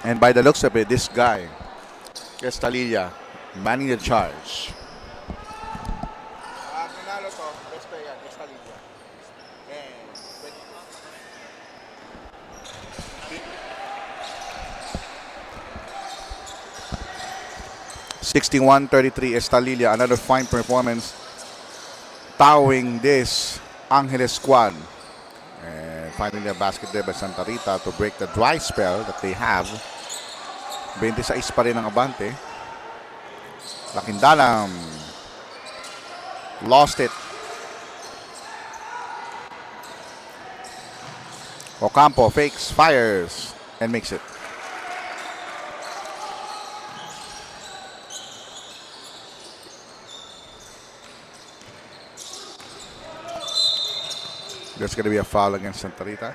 And by the looks of it, this guy, Estalilla, manning the charge. 61-33 Estalilla. Another fine performance towing this Angeles squad. And finally a basket there by Santa Rita to break the dry spell that they have. 26 pa rin ang abante. Lakindalam lost it. Ocampo fakes, fires, and makes it. There's going to be a foul against Santa Rita.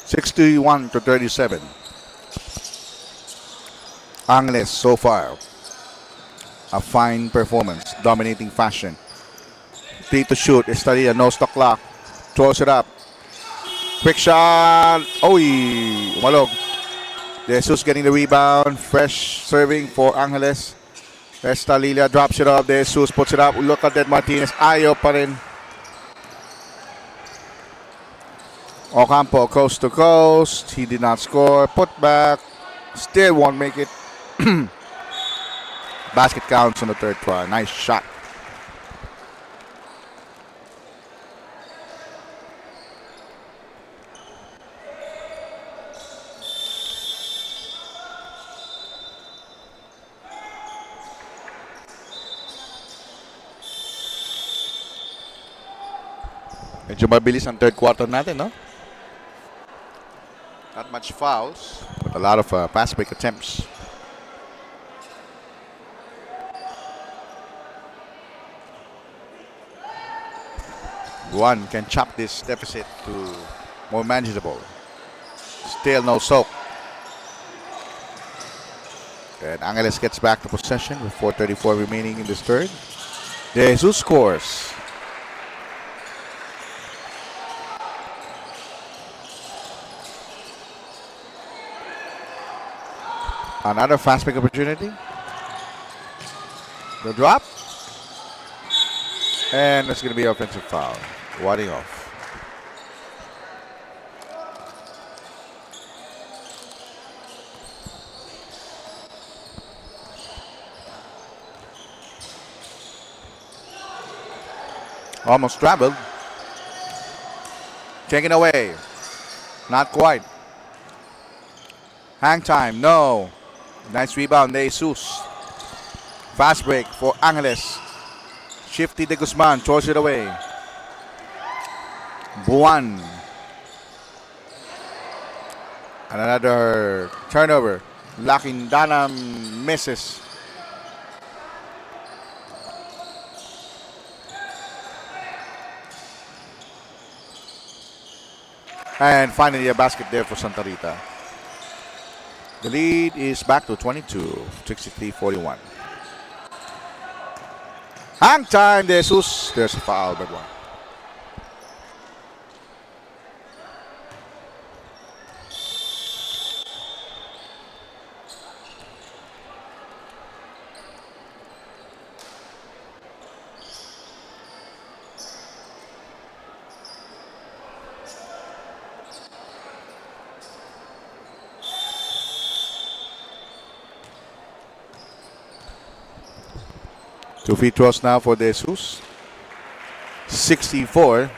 (61 to 37). Angeles so far. A fine performance, dominating fashion. 3 to shoot. Estalilla knows the clock. Throws it up. Quick shot. Oy! Umalog. De Jesus getting the rebound. Fresh serving for Angeles. Estalilla drops it up. De Jesus puts it up. Look at that Martinez. Ayaw pa rin. Ocampo coast to coast. He did not score. Put back. Still won't make it. Basket counts on the third try. Nice shot. Medyo mabilis ang third quarter natin, no? Not much fouls, but a lot of fast break attempts. One can chop this deficit to more manageable. Still no soak. And Angeles gets back to possession with 4:34 remaining in this third. De Jesus scores. Another fast break opportunity. The drop. And it's going to be an offensive foul. Warding off. Almost traveled. Taken away. Not quite. Hang time. No. Nice rebound. De Jesus. Fast break for Angeles. Shifty de Guzman throws it away. Buwan. And another turnover. Lakindalam misses. And finally a basket there for Santa Rita. The lead is back to 22, 63-41. Hang time, De Jesus. There's a foul, big one. Two free throws now for De Jesus. 64-41.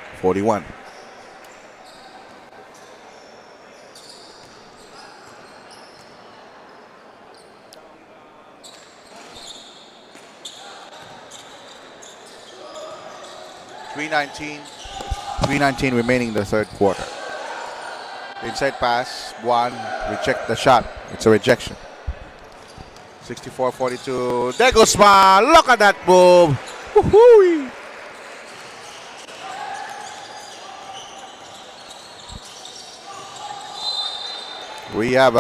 .319 remaining in the third quarter. Inside pass, one, reject the shot. It's a rejection. 64-42. De Guzman, look at that move. Woo-hoo. We have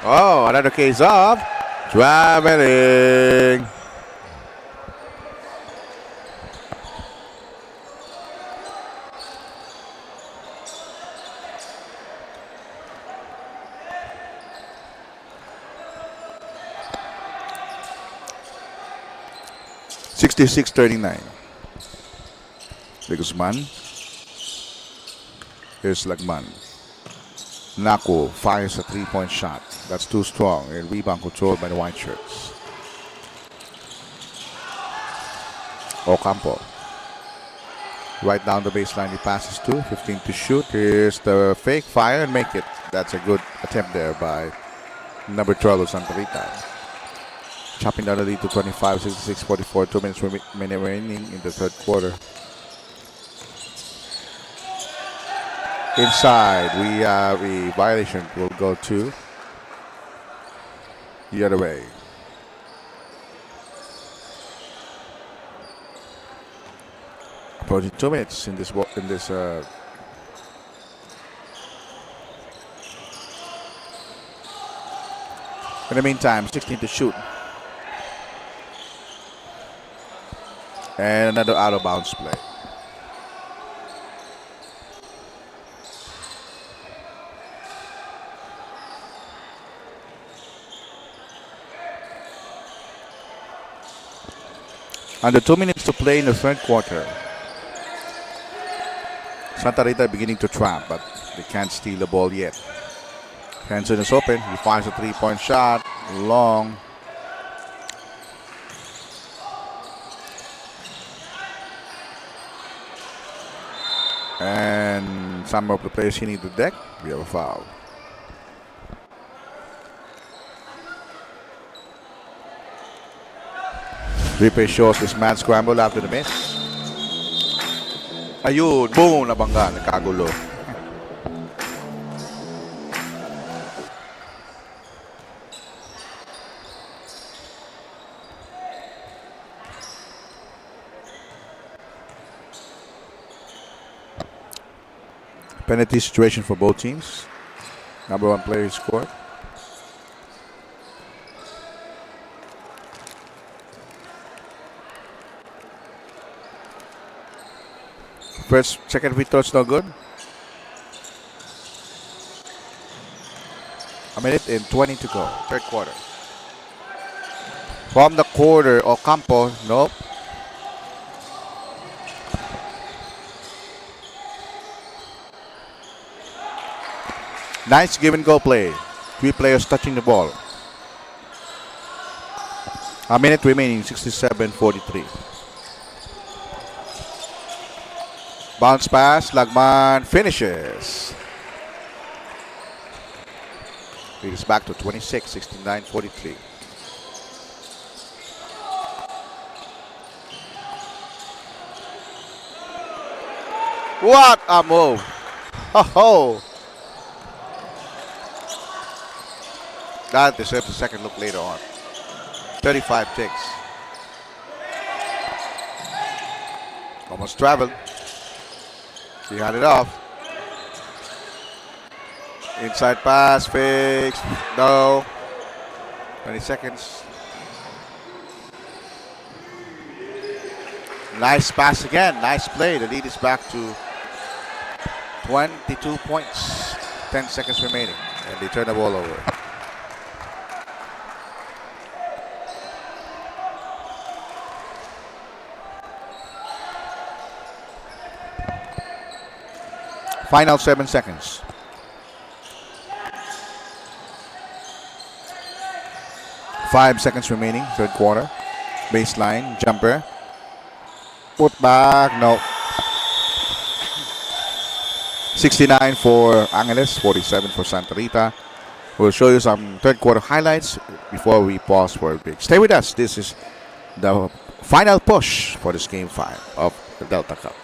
another case of traveling. 66-39. De Guzman. Here's Lagman. Naku fires a three-point shot. That's too strong. And rebound controlled by the white shirts. Ocampo. Right down the baseline he passes to. 15 to shoot. Here's the fake fire and make it. That's a good attempt there by number 12 of Santa Rita. Chopping down the lead to 25, 66, 44. 2 minutes remaining in the third quarter. Inside, we violation will go to the other way. Approaching 2 minutes in this in the meantime, 16 to shoot. And another out of bounds play. Under 2 minutes to play in the third quarter. Santa Rita beginning to trap, but they can't steal the ball yet. Hanson is open. He fires a three-point shot. Long. And some of the players hitting the deck. We have a foul. Replay shows this mad scramble after the miss. Ayun, boom, nabangga, nagkagulo. Penalty situation for both teams. Number one player scored. Second free throw is no good. A minute and 20 to go. Third quarter. From the quarter, Ocampo, nope. Nice give and go play. 3 players touching the ball. A minute remaining, 67-43. Bounce pass, Lagman finishes. It's back to 26, 69-43. What a move. Ho-ho. That deserves a second look later on. 35 ticks. Almost traveled. He had it off. Inside pass, fakes. No. 20 seconds. Nice pass again. Nice play. The lead is back to 22 points. 10 seconds remaining. And they turn the ball over. Final 7 seconds. Five seconds remaining, third quarter. Baseline, jumper. Put back, no. 69 for Angeles, 47 for Santa Rita. We'll show you some third quarter highlights before we pause for a break. Stay with us. This is the final push for this Game 5 of the Delta Cup.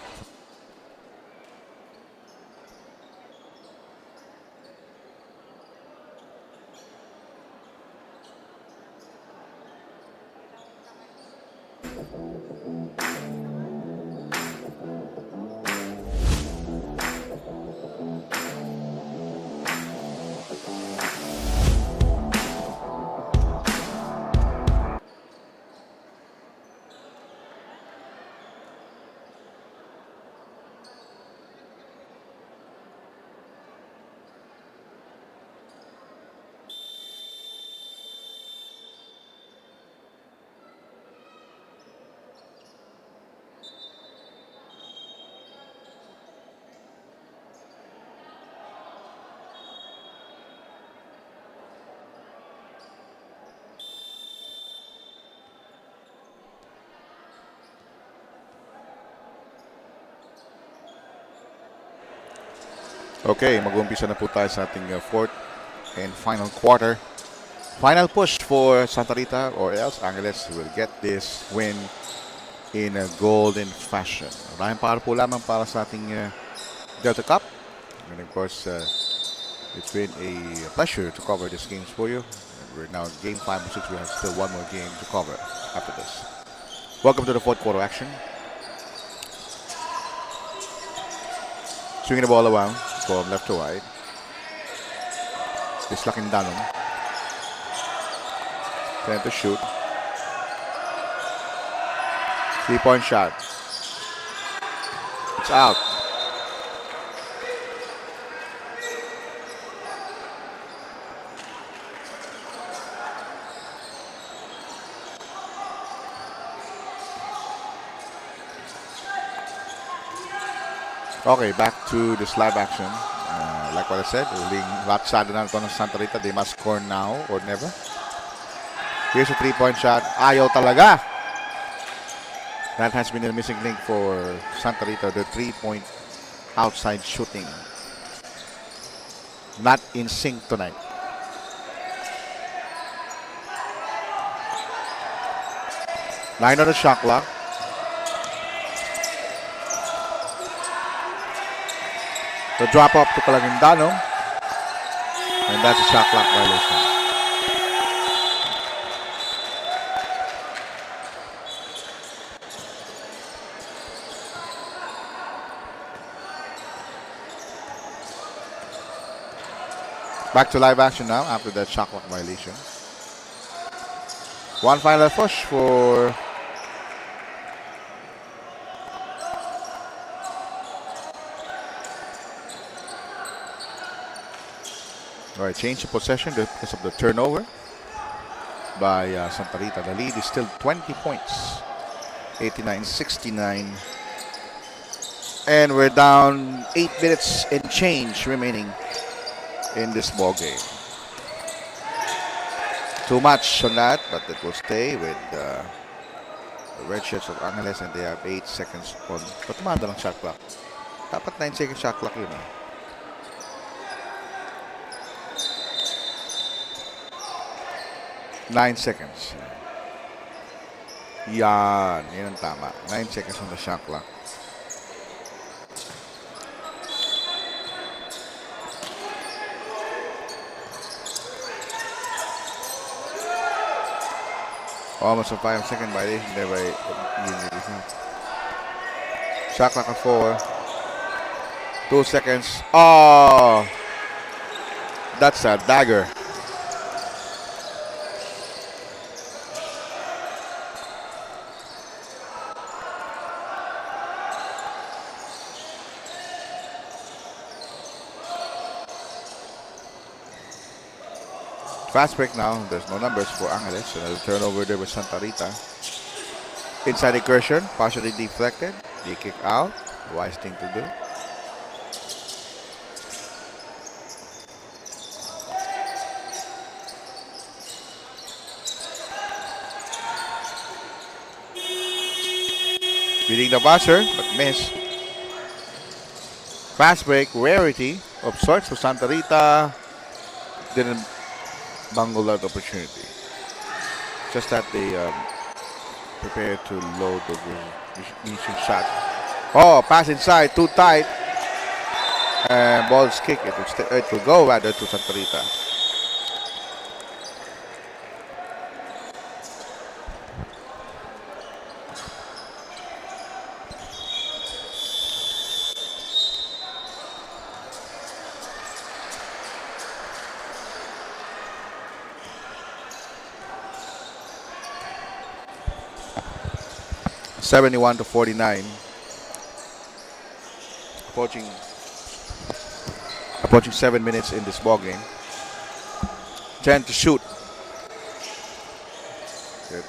Okay, mag-uumpisa na po tayo sa ating fourth and final quarter. Final push for Santa Rita or else Angeles will get this win in a golden fashion. Maraming para po lamang para sa ating Delta Cup. And of course, it's been a pleasure to cover these games for you. And we're now in game 5 of 6. We have still one more game to cover after this. Welcome to the fourth quarter action. Swinging the ball around from left to right. It's Lakindanon. Trying to shoot. 3-point shot. It's out. Okay, back to this live action. Like what I said, huling rapsado na ito ng Santa Rita. They must score now or never. Here's a 3-point shot. Ayaw talaga. That has been the missing link for Santa Rita. The 3-point outside shooting. Not in sync tonight. Line on the shot clock. The drop up to Calagindano. And that's a shot clock violation. Back to live action now after that shot clock violation. One final push for all right, change of possession because of the turnover by Santa Rita. The lead is still 20 points, 89-69. And we're down 8 minutes and change remaining in this ball game. Too much on that, but it will stay with the red shirts of Angeles, and they have 8 seconds on. But tumanda lang shot clock. Dapat 9-second shot clock yun. 9 seconds. Yan. Yan ang tama. 9 seconds on the shot clock. Almost a 5-second violation there by shot clock at 4. 2 seconds. Oh! That's a dagger. Fast break now. There's no numbers for Angeles. Another turnover there with Santa Rita. Inside incursion, partially deflected. They kick out. Wise thing to do. Beating the buzzer, but miss. Fast break, rarity of sorts for Santa Rita. Didn't bungle that opportunity. Just that they prepare to load the initial shot. Oh, pass inside, too tight. And ball's kick. It will go rather to Santa Rita. (71-49). Approaching 7 minutes in this ball game. 10 to shoot.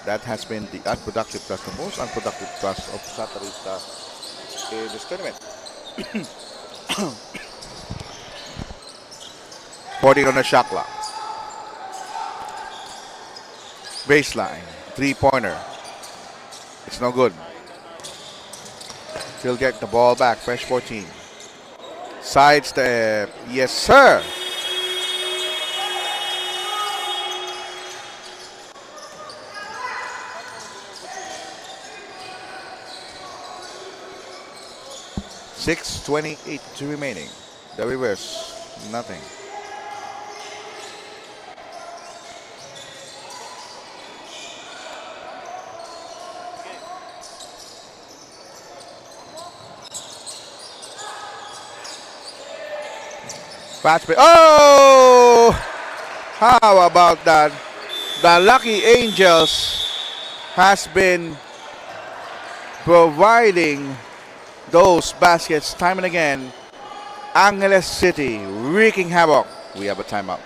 That has been the unproductive thrust, the most unproductive thrust of Santa Rita in this tournament. 14 on the shot clock. Baseline, 3-pointer. It's no good. He'll get the ball back, fresh 14. Sidestep. Yes, sir. .628 remaining. The reverse. Nothing. Fast break. Oh! How about that? The Lucky Angels has been providing those baskets time and again. Angeles City wreaking havoc. We have a timeout.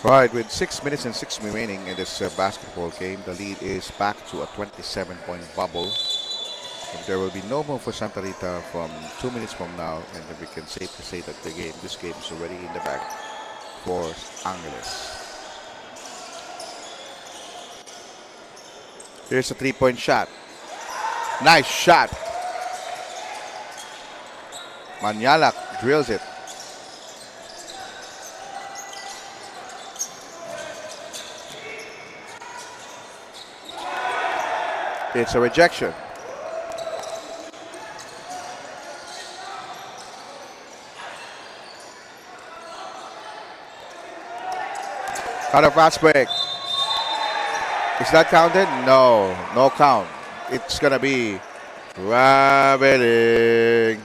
Right, with 6 minutes and 6 remaining in this basketball game, the lead is back to a 27-point bubble. And there will be no more for Santa Rita from 2 minutes from now, and then we can safely say that this game is already in the bag for Angeles. Here's a 3-point shot. Nice shot. Manyalak drills it. It's a rejection. Out of fast break. Is that counted? No, no count. It's gonna be rabbiting.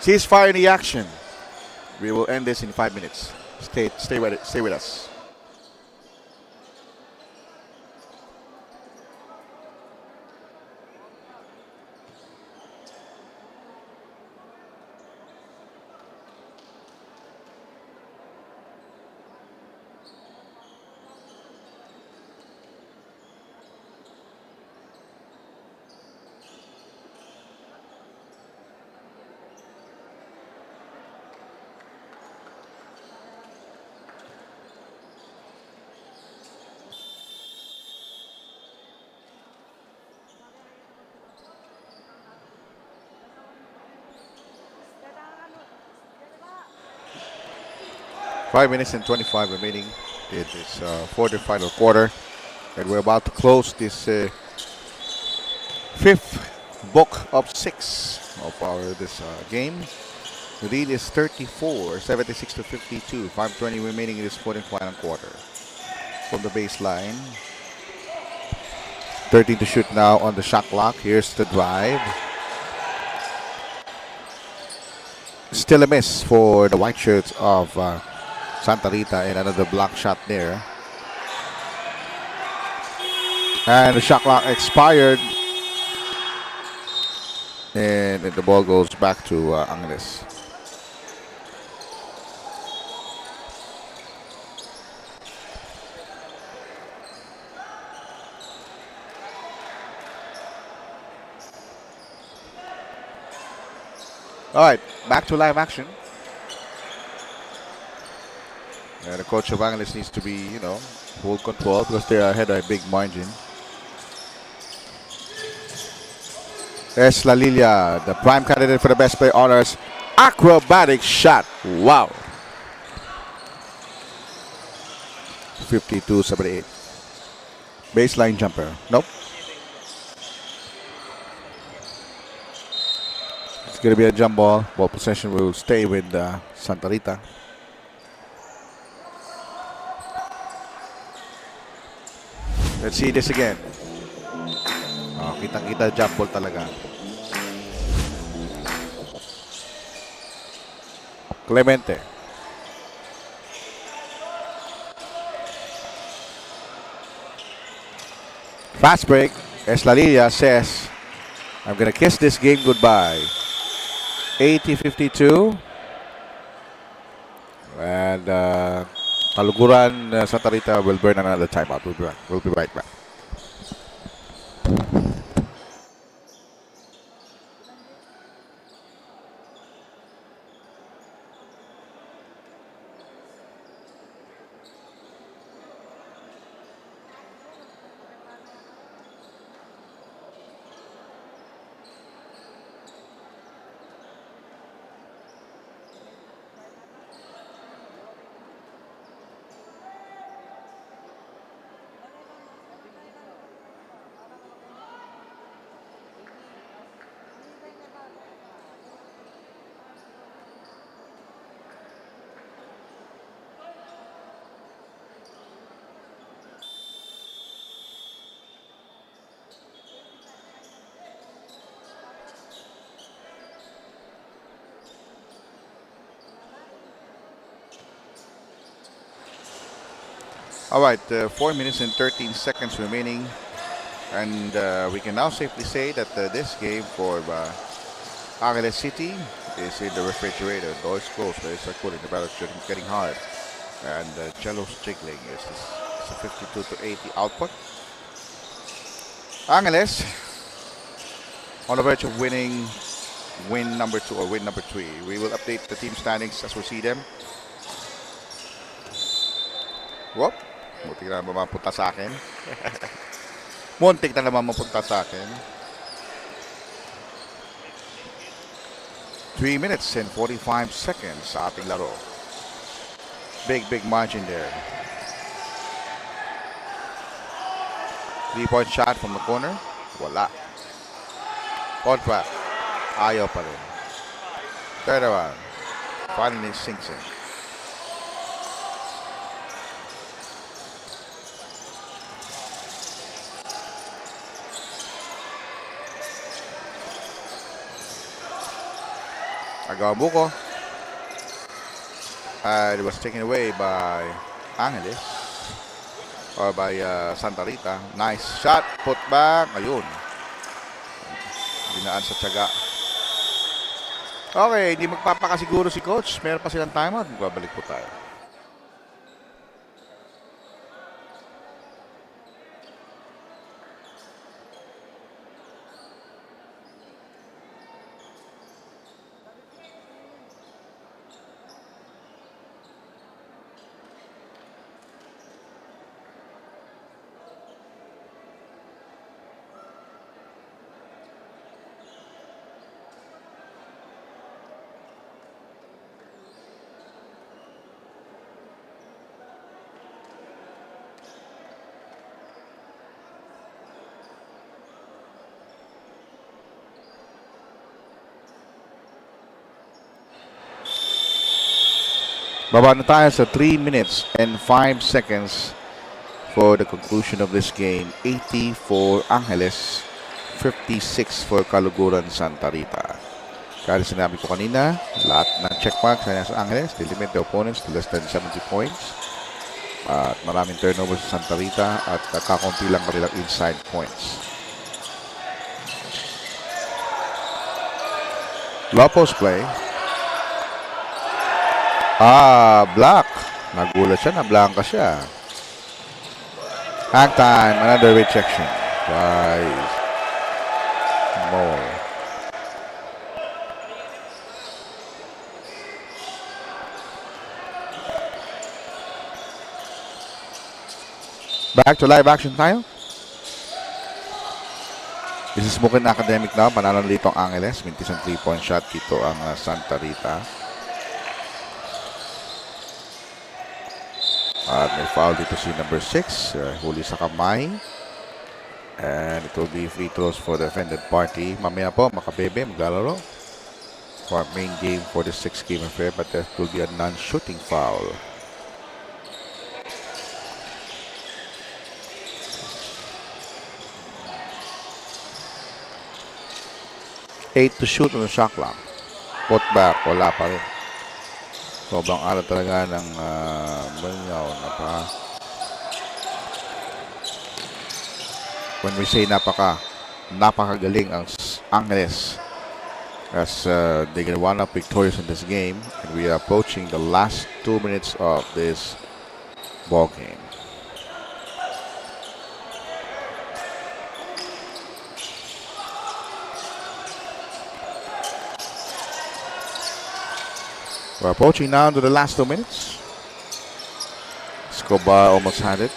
Ceasefire in the action. We will end this in 5 minutes. Stay with us. Five minutes and 25 remaining. It is for the final quarter, and we're about to close this fifth book of 6 of this game. The lead is 34, 76 to 52. 5:20 remaining in this fourth and final quarter. From the baseline, 13 to shoot now on the shot clock. Here's the drive. Still a miss for the white shirts of Santa Rita, and another block shot there. And the shot clock expired. And the ball goes back to Angeles. All right, back to live action. And the coach of Angeles needs to be, full control because they are ahead by a big margin. There's La Lilia, the prime candidate for the best play honors. Acrobatic shot. Wow. 52-78. Baseline jumper. Nope. It's going to be a jump ball. Ball possession will stay with Santa Rita. Let's see this again. Kitang-kita jump ball talaga. Clemente. Fast break. Eslalilla says, I'm gonna kiss this game goodbye. 80-52. And CALOGURAN Santa Rita will burn another timeout. We'll be right back. All right, 4 minutes and 13 seconds remaining. And we can now safely say that this game for Angeles City is in the refrigerator. Doors closed, but it's cooling. The battle is getting hard. And Jello's jiggling. It's a 52-80 output. Angeles on the verge of winning win number 2 or win number 3. We will update the team standings as we see them. Whoop. Muntik na naman mapunta sa akin. Muntik na naman mapunta sa akin. 3 minutes and 45 seconds sa ating laro. Big margin there. 3-point shot from the corner. Wala. Kontra. Ayaw pa rin. Third one. Finally sinks in. Agabuko. It was taken away by Angeles or by Santa Rita. Nice shot, put back. Ayun. Binaan sa tiyaga. Okay, hindi magpapakasiguro si coach. Meron pa silang timeout. Magbabalik po tayo. Baba na tayo sa 3 minutes and 5 seconds for the conclusion of this game. 80 for Angeles, 56 for CALOGURAN Santa Rita. Kaya sinabi ko kanina, lahat ng checkmarks sa Angeles, they limit the opponents to less than 70 points. At maraming turnovers sa Santa Rita at kakaunti lang kanilang inside points. Low post play. Block. Nagulat siya, nablangka siya. Hang time, another rejection. Guys. More. Back to live action tayo. This is Smokin Academic now. Panalo dito ang Angeles. Mintis ang 3-point shot dito ang Santa Rita. At may foul dito si number 6. Huli sa kamay. And it will be free throws for the offended party. Mamaya po, makabebe, maglalaro. For our main game for the 6th game affair. But there will be a non-shooting foul. 8 to shoot on the shot clock. Put back, wala pa rin. Sobrang alat talaga ng Banyaw. When we say napakagaling ang Angeles as they're gonna wind up victorious in this game, and we are approaching the last 2 minutes of this ball game. We're approaching now to the last 2 minutes. Escobar almost had it.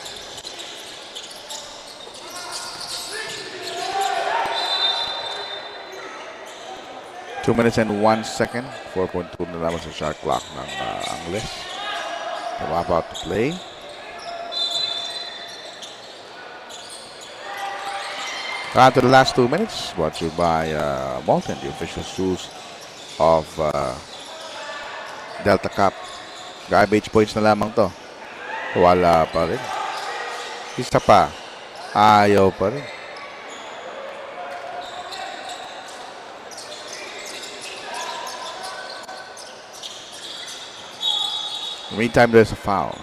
Two minutes and 1 second. 4.2 na naman sa shot clock ng Angeles. They're about to play. On to the last 2 minutes. Brought to you by Molten, the official shoes of Delta Cup. Garbage points na lamang to. Wala pa rin. Isa pa. Ayaw pa rin. Meantime, there's a foul.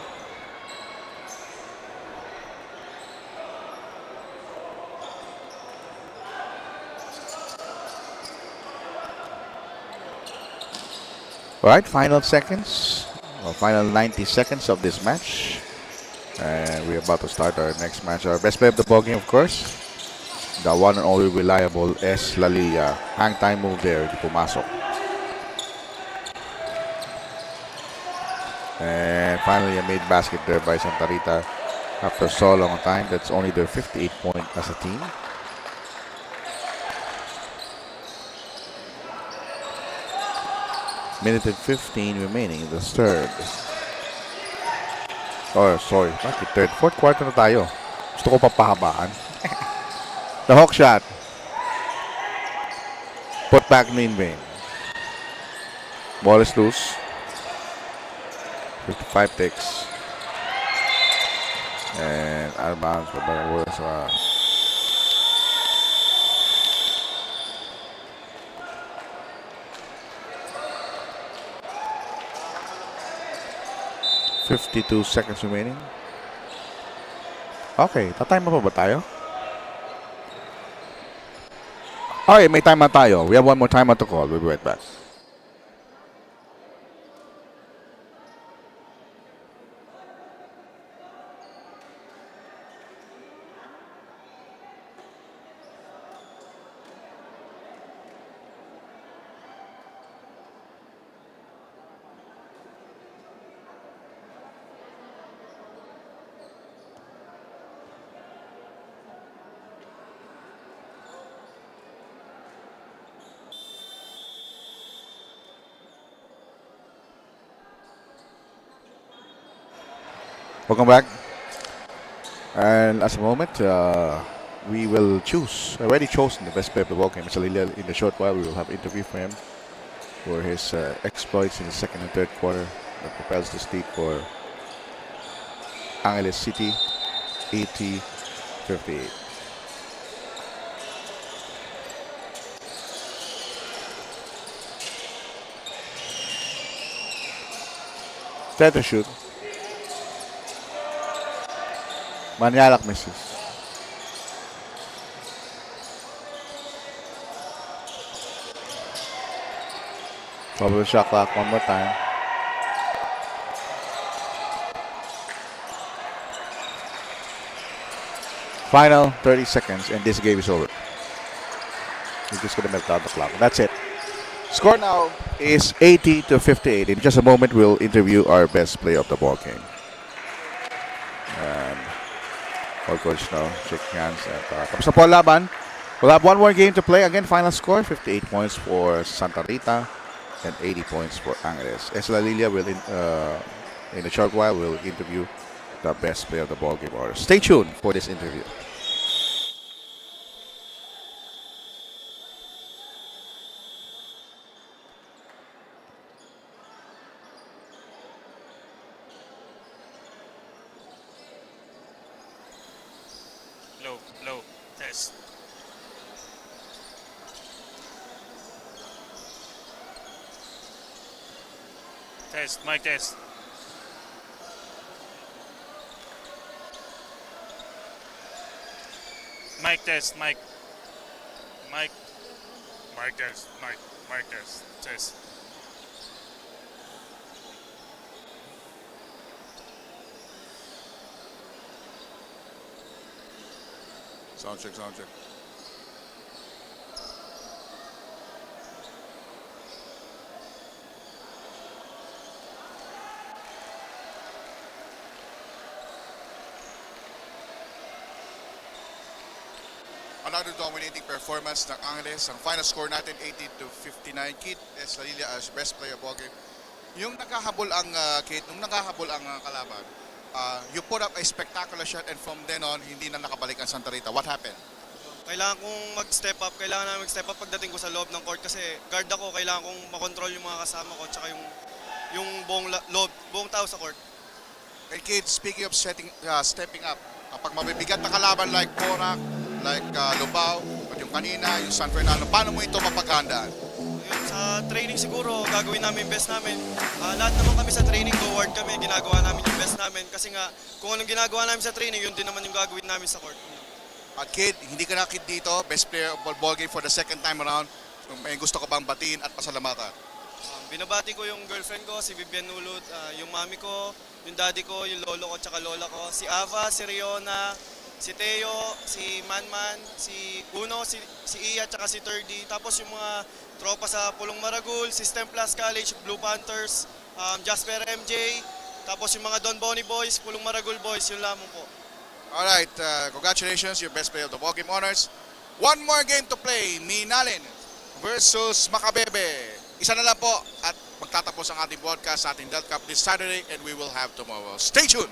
All right, final seconds, or final 90 seconds of this match. And we're about to start our next match. Our best player of the ballgame, of course, the one and only reliable S. Lalia. Hang time move there, di pumasok. And finally, a made basket there by Santa Rita after so long a time. That's only their 58th point as a team. Minute and 15 remaining in the third. Oh, sorry. Bakit third? Fourth quarter na tayo. Gusto ko papahabaan. The hook shot. Put back in vain. Ball is loose. 55 ticks. And out of bounds. But 52 seconds remaining. Okay, tatime pa ba tayo? Okay, may timeout tayo. We have one more timeout to call. We'll be right back. Welcome back. And as a moment, we will choose, already chosen the best player of the ball game. In a short while, we will have an interview for him for his exploits in the second and third quarter that propels this lead for Angeles City, 80-58. Set to shoot. Manialak misses. Top of the shot clock one more time. Final 30 seconds and this game is over. We're just gonna melt out the clock. That's it. Score now is 80-58. In just a moment, we'll interview our best player of the ball game. And all coach now shaking hands. Tapos na po ang laban. We'll have one more game to play. Again, final score 58 points for Santa Rita and 80 points for Angeles. Esla Lilia will in a short while will interview the best player of the ball game. Or stay tuned for this interview. Low, test. Test, mic test. Mic test, mic. Mic. Mic test, mic test. Test. Sound check, sound check. Another dominating performance ng Angeles. Ang final score natin 80-59. Kid Estrella as best player ball game. Yung naghahabol ang Kid, nung naghahabol ang kalaban, you put up a spectacular shot and from then on, hindi na nakabalik ang Santa Rita. What happened? Kailangan kong mag-step up. Kailangan namin mag-step up pagdating ko sa loob ng court kasi guard ako. Kailangan kong makontrol yung mga kasama ko tsaka yung buong tao sa court. And Kid, speaking of stepping up, kapag mabibigat na kalaban like Porac, like Lubao, at yung kanina, yung San Fernando, paano mo ito mapaghandaan? Yun, sa training siguro, gagawin namin yung best namin. Lahat naman kami sa training, go-ward kami, ginagawa namin yung best namin. Kasi nga, kung anong ginagawa namin sa training, yun din naman yung gagawin namin sa court. At Kid, hindi ka na Kid dito, best player of ball game for the second time around. May gusto ka bang batiin at pasalamatan? Binabati ko yung girlfriend ko, si Vivian Nulot, yung mami ko, yung daddy ko, yung lolo ko, tsaka lola ko, si Ava, si Riona, si Teo, si Manman, si Uno, si Iya, tsaka si Turdy. Tapos yung mga tropa sa Pulong Maragul, System Plus College, Blue Panthers, Jasper MJ, tapos yung mga Don Boni Boys, Pulong Maragul Boys, yun lamang po. Alright, congratulations, your best player of the ball game honors. One more game to play, Minalin versus Macabebe. Isa na lang po at magtatapos ang ating broadcast sa ating Delta Cup this Saturday and we will have tomorrow. Stay tuned!